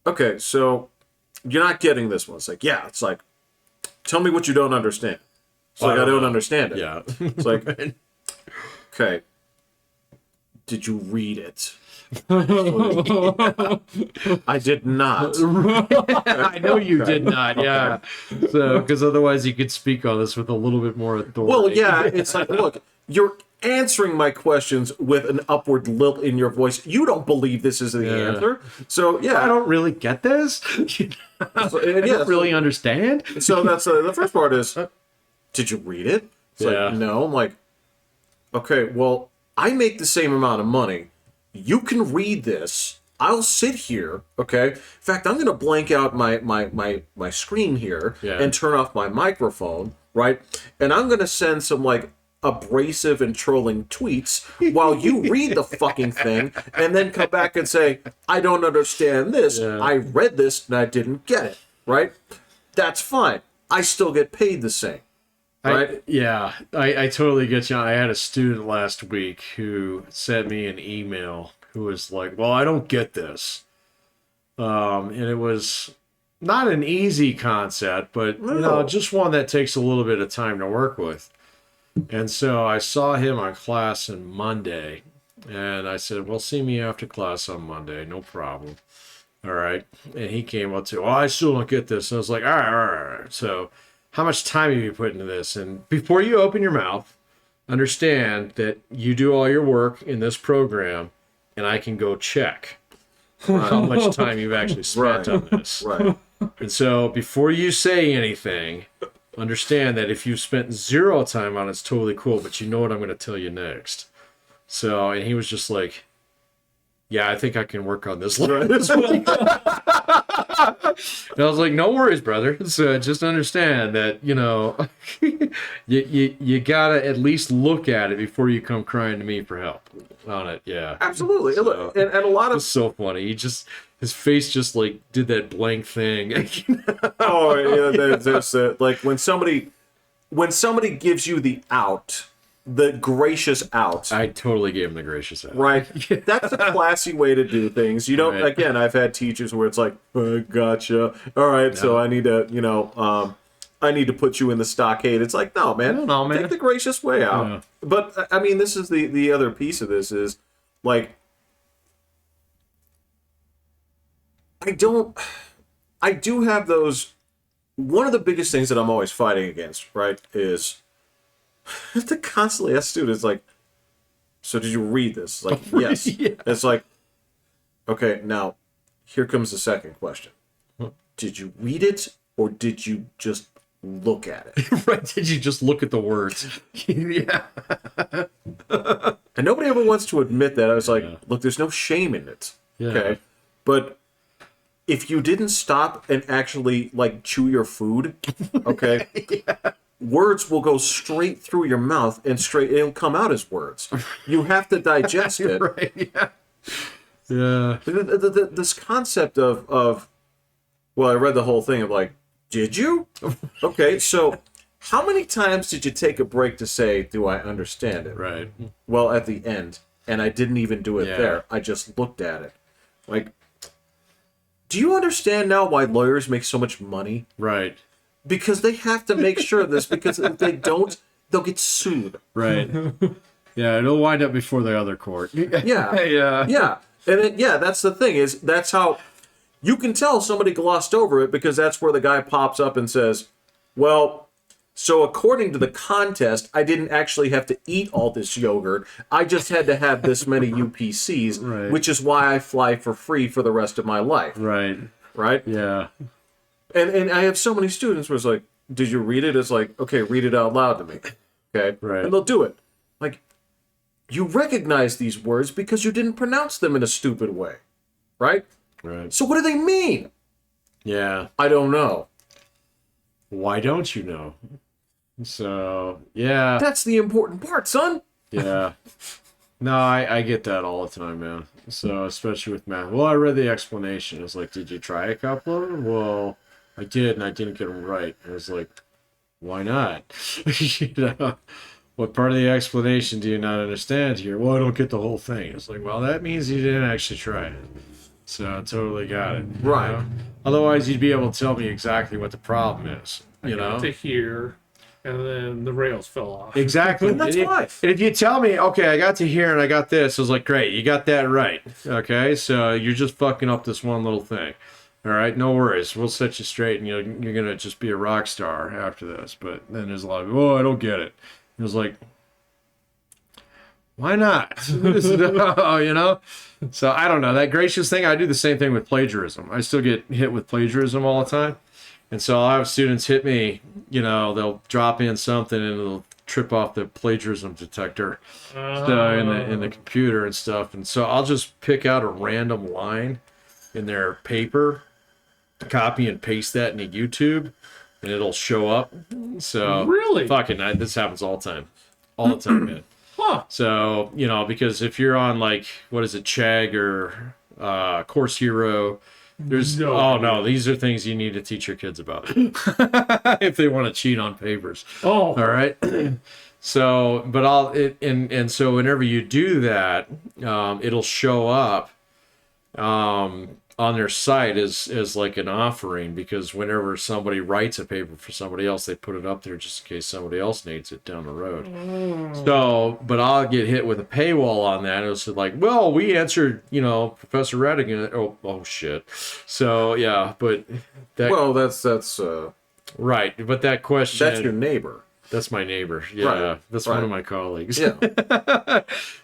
okay, so you're not getting this one. It's like, yeah. It's like, tell me what you don't understand. It's like, I don't understand it. Yeah. It's like, okay, did you read it? I did not. I know you did not, yeah. So, because otherwise you could speak on this with a little bit more authority. Well, yeah, it's like, look, you're answering my questions with an upward lilt in your voice. You don't believe this is the answer. So, yeah. I don't really get this. I don't really understand. So that's the first part is, did you read it? It's like, no. I'm like, okay, well, I make the same amount of money. You can read this. I'll sit here, okay? In fact, I'm going to blank out my screen here and turn off my microphone, right? And I'm going to send some, like, abrasive and trolling tweets while you read the fucking thing and then come back and say, I don't understand this. I read this and I didn't get it, right? That's fine. I still get paid the same. Right? I totally get you. I had a student last week who sent me an email who was like, well, I don't get this. And it was not an easy concept, but just one that takes a little bit of time to work with. And so I saw him on class on Monday, and I said, well, see me after class on Monday, no problem. All right. And he came up to, I still don't get this. And I was like, all right. So how much time have you put into this? And before you open your mouth, understand that you do all your work in this program, and I can go check how much time you've actually spent on this. Right. And so before you say anything, understand that if you spent 0 time on it, it's totally cool, but you know what I'm going to tell you next. So, and he was just like, yeah, I think I can work on this later this week. And I was like, no worries, brother. So just understand that, you gotta at least look at it before you come crying to me for help on it. Yeah, absolutely. So, and a lot of it's so funny. His face just like did that blank thing. Oh, yeah. There's like when somebody gives you the out. The gracious out. I totally gave him the gracious out. Right. That's a classy way to do things. You don't, again, I've had teachers where it's like, gotcha. All right, so I need to, I need to put you in the stockade. It's like, no, man. Take the gracious way out. Yeah. But, I mean, this is the other piece of this is, like, I do have those, one of the biggest things that I'm always fighting against, right, is to constantly ask students, like, so did you read this? Like, yes. It's like, okay, now, here comes the second question. Did you read it, or did you just look at it? Right, did you just look at the words? Yeah. And nobody ever wants to admit that. I was like, look, there's no shame in it. Yeah. Okay? But if you didn't stop and actually, like, chew your food, okay? Words will go straight through your mouth and it'll come out as words. You have to digest it. Right, yeah. This concept of, well, I read the whole thing of like, did you? Okay, so how many times did you take a break to say, do I understand it? Right. Well, at the end, and I didn't even do it there. I just looked at it. Like, do you understand now why lawyers make so much money? Right. Because they have to make sure of this, because if they don't, they'll get sued. Right. Yeah, it'll wind up before the other court. Yeah. And that's the thing, is that's how you can tell somebody glossed over it, because that's where the guy pops up and says, well, so according to the contest, I didn't actually have to eat all this yogurt. I just had to have this many UPCs, which is why I fly for free for the rest of my life. Right. Right? Yeah. And I have so many students where it's like, did you read it? It's like, okay, read it out loud to me. Okay? Right. And they'll do it. Like, you recognize these words because you didn't pronounce them in a stupid way. Right? Right. So what do they mean? Yeah. I don't know. Why don't you know? So, yeah. That's the important part, son. Yeah. No, I get that all the time, man. So, especially with math. Well, I read the explanation. It's like, did you try a couple of them? Well, I did, and I didn't get them right. I was like, why not? You know, what part of the explanation do you not understand here? Well, I don't get the whole thing. It's like, well, that means you didn't actually try it. So I totally got it. Right. Know? Otherwise, you'd be able to tell me exactly what the problem is. You know, to here, and then the rails fell off. Exactly. And that's why. And if you tell me, okay, I got to here and I got this, I was like, great, you got that right. Okay, so you're just fucking up this one little thing. All right, no worries. We'll set you straight, and you're gonna just be a rock star after this. But then there's a lot of, oh, I don't get it. It was like, why not? No, you know? So I don't know. That gracious thing, I do the same thing with plagiarism. I still get hit with plagiarism all the time. And so I'll have students hit me, you know, they'll drop in something and it'll trip off the plagiarism detector so in the computer and stuff. And so I'll just pick out a random line in their paper, copy and paste that into YouTube, and it'll show up. So really, fucking, this happens all the time. All the time, man. Huh. So, you know, because if you're on like, what is it, Chegg or Course Hero, there's no, these are things you need to teach your kids about if they want to cheat on papers. Oh, all right. So, but and so whenever you do that, it'll show up on their site as like an offering, because whenever somebody writes a paper for somebody else, they put it up there just in case somebody else needs it down the road. So, but I'll get hit with a paywall on that. It was like, well, we answered, you know, Professor Redigan. Oh shit. So yeah, but that. Well, that's right. But that question. That's your neighbor. That's my neighbor. Yeah, right. That's one of my colleagues. Yeah.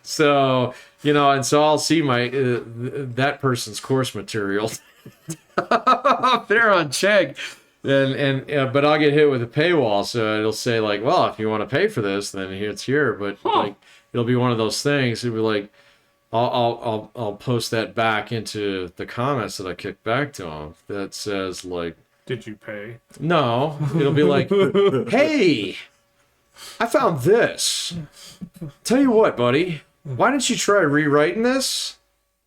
So, you know, and so I'll see my that person's course material up there on Chegg, and but I'll get hit with a paywall, so it'll say like, well, if you want to pay for this, then it's here. But like, it'll be one of those things. It'll be like, I'll post that back into the comments that I kick back to them that says like, did you pay? No, it'll be like, hey, I found this. Tell you what, buddy, why don't you try rewriting this?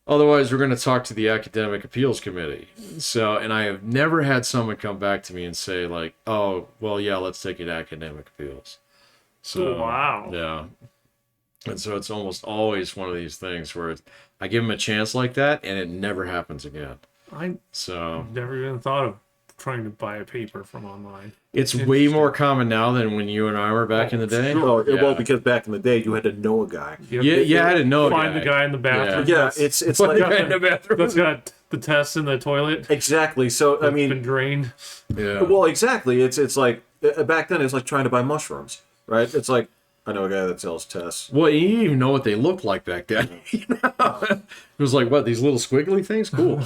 Otherwise, we're going to talk to the Academic Appeals Committee. So, and I have never had someone come back to me and say like, oh, well, yeah, let's take it to Academic Appeals. So, wow. Yeah. And so it's almost always one of these things where I give them a chance like that, and it never happens again. I never even thought of trying to buy a paper from online. It's way more common now than when you and I were back in the day. Sure. Well, because back in the day you had to know a guy. I had to know a guy. Find the guy in the bathroom. Yeah, it's like the guy in the bathroom that's got the test in the toilet. Exactly. So I mean, been drained. Yeah. Well, exactly. It's like back then it's like trying to buy mushrooms, right? It's like, I know a guy that sells tests. Well, you didn't even know what they looked like back then. You know? It was like, what, these little squiggly things? Cool.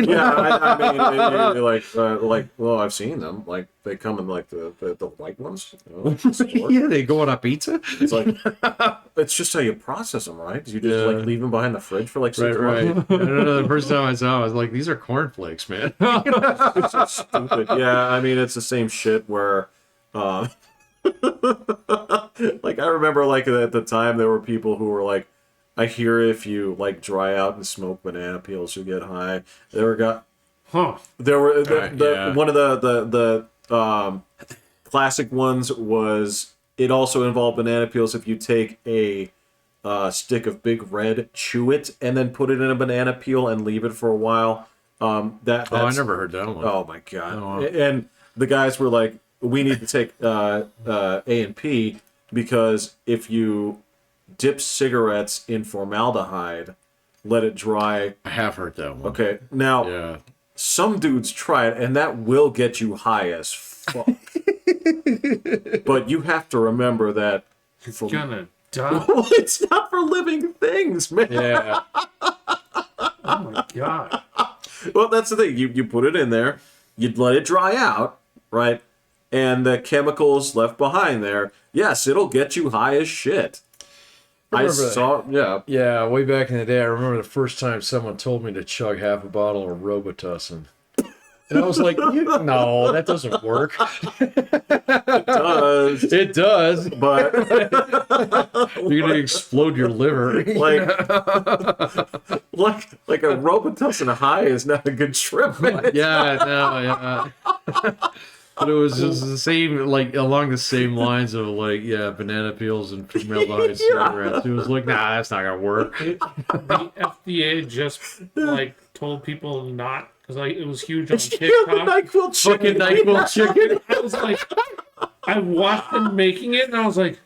Yeah, I mean, like, well, I've seen them. Like, they come in like the white ones. You know, yeah, they go on a pizza. It's like, it's just how you process them, right? You just like leave them behind the fridge for like 6 months. I don't know. The first time I saw it, I was like, these are cornflakes, man. It's so stupid. Yeah, I mean, it's the same shit where. Like, I remember, like, at the time there were people who were like, I hear if you like dry out and smoke banana peels you get high. There were one of the classic ones was, it also involved banana peels. If you take a stick of Big Red, chew it, and then put it in a banana peel and leave it for a while. I never heard that one. Oh my god! Oh, wow. And the guys were like, we need to take A&P, because if you dip cigarettes in formaldehyde, let it dry. I have heard that one. Okay, now some dudes try it, and that will get you high as fuck. But you have to remember that it's gonna die. Well, it's not for living things, man. Yeah. Oh my god. Well, that's the thing. You put it in there, you'd let it dry out, right? And the chemicals left behind there, yes, it'll get you high as shit. I saw, yeah, way back in the day, I remember the first time someone told me to chug half a bottle of Robitussin. And I was like, no, that doesn't work. It does. It does. But you're going to explode your liver. like a Robitussin high is not a good trip, man. Yeah. But it was just the same, like, along the same lines of, like, banana peels and formaldehyde cigarettes. It was like, nah, that's not going to work. The FDA just, like, told people not, because it was huge on TikTok. NyQuil chicken. Fucking NyQuil chicken. I was like, I watched them making it, and I was like,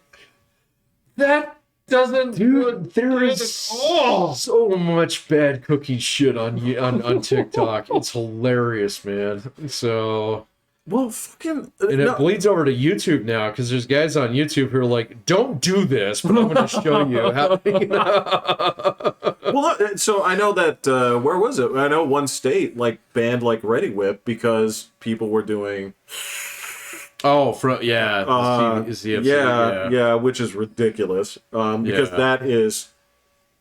that doesn't look There good is at all. so much bad cooking shit on TikTok. It's hilarious, man. So... Well, fucking... and it bleeds over to YouTube now, because there's guys on YouTube who are like, don't do this, but I'm going to show you how... Well, so I know that, where was it? I know one state, like, banned, like, Ready Whip because people were doing... Oh, yeah, which is ridiculous. Because that is...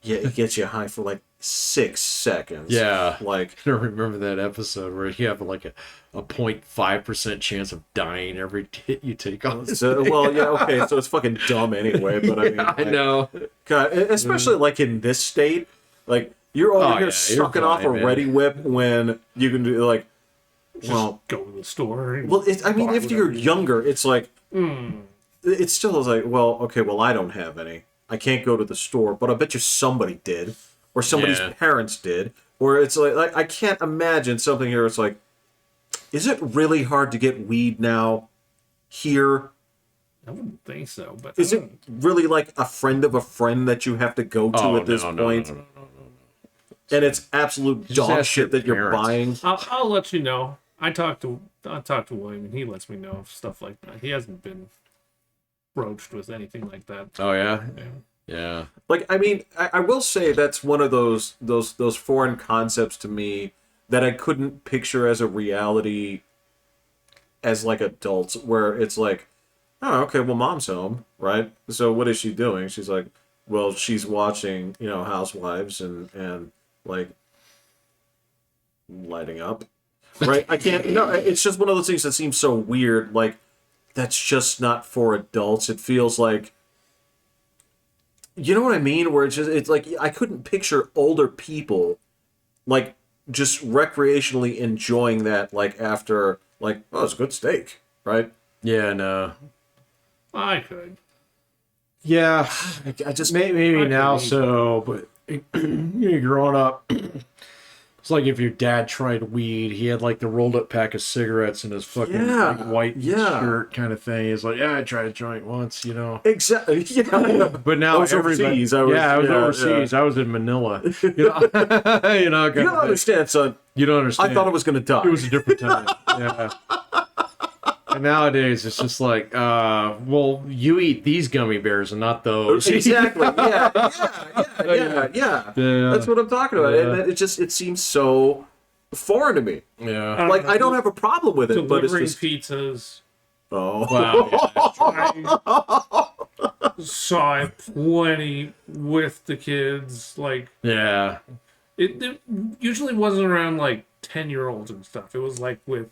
Yeah, it gets you high for, like, 6 seconds. Yeah. Like... I don't remember that episode where you have, like, a 0.5% chance of dying every hit you take on this. Well, yeah, okay, so it's fucking dumb anyway, but I mean... I know. God, especially, like, in this state, like, you're over here sucking off a Ready Whip when you can do, like... Just go to the store. Well, I mean, if you're younger, it's like... It still is like, well, okay, well, I don't have any. I can't go to the store, but I bet you somebody did. Or somebody's parents did. Or it's like, I can't imagine something here. It's like, is it really hard to get weed now here? I wouldn't think so, but... Is it really like a friend of a friend that you have to go to at this point? No. And it's absolute dog shit that you're buying? I'll let you know. I talked to William, and he lets me know stuff like that. He hasn't been broached with anything like that. Oh, yeah? Yeah. Like, I mean, I will say that's one of those foreign concepts to me that I couldn't picture as a reality as, like, adults, where it's like, oh, okay, well, mom's home, right? So what is she doing? She's like, well, she's watching, Housewives and like, lighting up, right? I can't, it's just one of those things that seems so weird, like, that's just not for adults. It feels like, you know what I mean? Where it's like, I couldn't picture older people, like, just recreationally enjoying that, like, after, like, oh, it's a good steak, right? Yeah, no. I could. Yeah. I just... Maybe now so, but growing up... It's like if your dad tried weed, he had like the rolled up pack of cigarettes in his fucking like, white shirt kind of thing. He's like, I tried a joint once, Exactly. Yeah. But now I was overseas. I was overseas. Yeah. I was in Manila. You don't understand, son. You don't understand. I thought I was going to die. It was a different time. Yeah. And nowadays, it's just like, well, you eat these gummy bears and not those. Exactly. Yeah. That's what I'm talking about. Yeah. And it seems so foreign to me. Yeah. Like, I don't have a problem with it, but it's just... pizzas. Oh. Wow. I saw it plenty with the kids. Like, yeah. It usually wasn't around, like, 10-year-olds and stuff. It was, like, with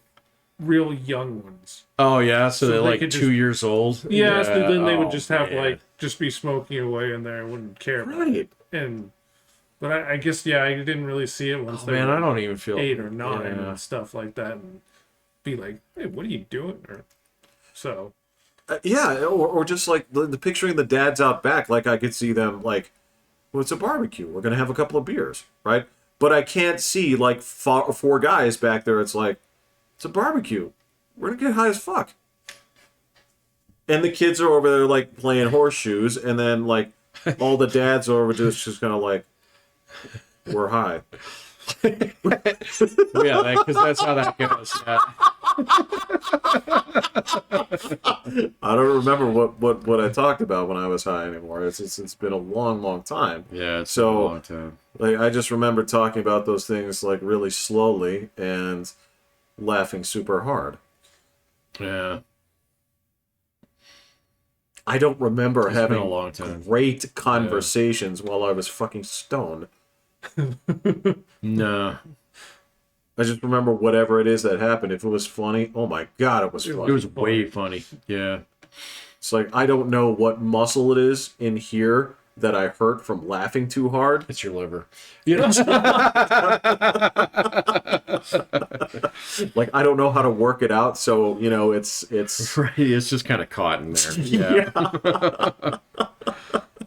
real young ones. Oh yeah, so they're like 2 years old. Yeah, so then they would just have just be smoking away in there and wouldn't care. Right. But I guess I didn't really see it once they were I don't even feel 8 or 9 and stuff like that, and be like, hey, what are you doing? Or just like the picturing the dads out back, like I could see them like, well, it's a barbecue. We're gonna have a couple of beers, right? But I can't see like four guys back there. It's like, it's a barbecue. We're gonna get high as fuck. And the kids are over there like playing horseshoes, and then like all the dads are over just kind of like, we're high. Yeah, because that's how that goes. Yeah. I don't remember what I talked about when I was high anymore. It's been a long time. Yeah, it's been a long time. Like I just remember talking about those things like really slowly and laughing super hard. Yeah. I don't remember having a long time. Great conversations while I was fucking stoned. No. I just remember whatever it is that happened. If it was funny, oh my god, it was funny. It was way funny. Yeah. It's like, I don't know what muscle it is in here that I hurt from laughing too hard. It's your liver. You know? Like, I don't know how to work it out, so, you know, it's... Right, it's just kind of caught in there. Yeah.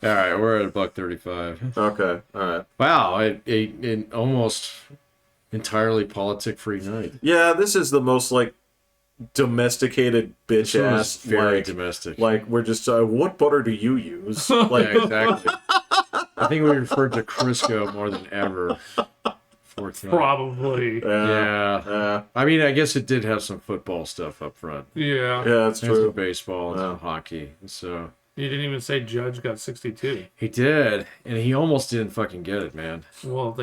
All right, we're at $1.35. Okay, all right. Wow, an almost entirely politic-free night. Yeah, this is the most, like, domesticated bitch ass. Very like, domestic. Like, we're just, what butter do you use? Like, Yeah, exactly. I think we referred to Crisco more than ever. Probably. Yeah. I mean, I guess it did have some football stuff up front. Yeah. Yeah, that's There's true. some baseball and some hockey. So You didn't even say Judge got 62. he did, and he almost didn't fucking get it, man. Well,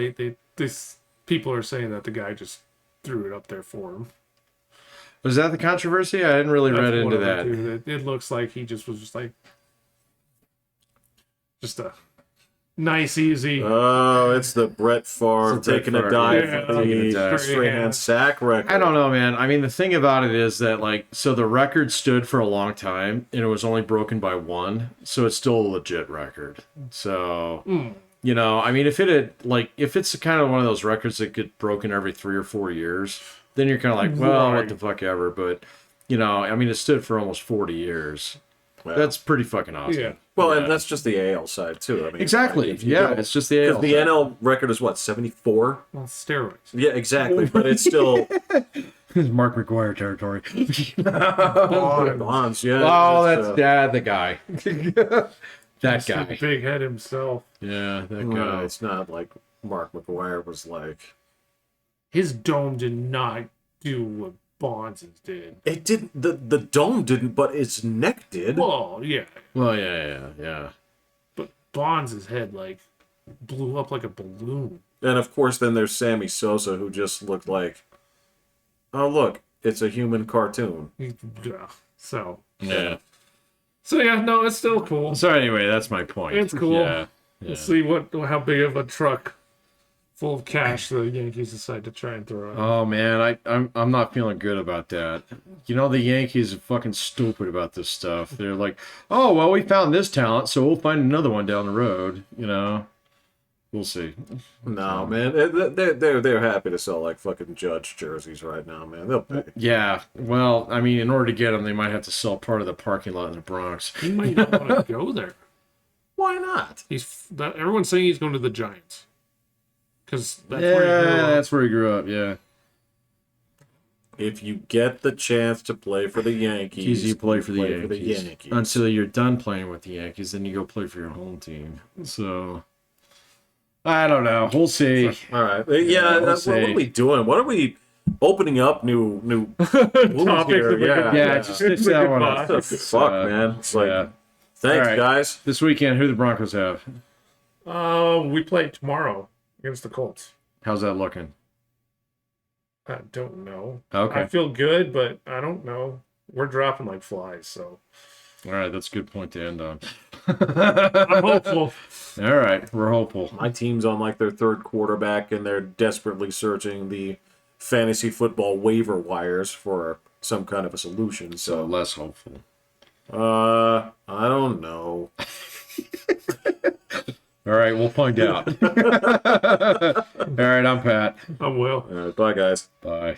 this people are saying that the guy just threw it up there for him. Was that the controversy? I hadn't really read into that. It looks like he just was just a nice, easy. Oh, it's the Brett Favre It's the Brett taking a Favre, dive yeah. for Taking a the dive. straight hand sack record. I don't know, man. I mean, the thing about it is that, like, so the record stood for a long time, and it was only broken by one, so it's still a legit record. So, you know, I mean, if it's kind of one of those records that get broken every 3 or 4 years, then you're kind of like, well, what the fuck ever. But, you know, I mean, it stood for almost 40 years. Well, That's pretty fucking awesome. Yeah. well, and that's just the AL side too. I mean, Exactly. like, if you Yeah, don't- it's just the AL. because the NL record is what, 74? Well, steroids. Yeah, exactly. But it's still It's Mark McGuire territory. Bonds. Yeah. Oh, it's, that's the guy. That guy. Big head himself. Yeah, that well, guy. it's not like Mark McGuire was like. His dome did not do what Bonds' did. It didn't. The dome didn't, but its neck did. Well, yeah. Well, yeah. But Bonds' head, blew up like a balloon. And of course, then there's Sammy Sosa, who just looked like, oh look, it's a human cartoon. Yeah. So, Yeah. yeah, no, it's still cool. So anyway, that's my point. It's cool. Yeah. We'll see how big of a truck full of cash the Yankees decide to try and throw out. Oh man, I'm not feeling good about that. You know, the Yankees are fucking stupid about this stuff. They're like, oh well, we found this talent, so we'll find another one down the road. You know, we'll see. No, man, they're happy to sell like fucking Judge jerseys right now, man. They'll pay. Yeah. Well, I mean, in order to get them, they might have to sell part of the parking lot in the Bronx. He might not want to go there. Why not? Everyone's saying he's going to the Giants. Because that's where he grew up. That's where he grew up. Yeah. If you get the chance to play for the Yankees, You play for the Yankees. Yankees. Until you're done playing with the Yankees, then you go play for your home team. So, I don't know. We'll see. All right. Yeah. we'll What see. are we doing? What are we opening up? New Topics here? of the Yeah. Yeah, just fix that one goodbye. up. What the fuck, man? It's like, yeah. thanks, All right. guys. This weekend, who the Broncos have? We play tomorrow against the Colts. How's that looking? I don't know. Okay. I feel good, but I don't know. We're dropping like flies, so All right, that's a good point to end on. I'm hopeful. All right, we're hopeful. My team's on like their third quarterback, and they're desperately searching the fantasy football waiver wires for some kind of a solution. So So, less hopeful. I don't know. All right, we'll find out. All right, I'm Pat. I'm Will. All right, bye, guys. Bye.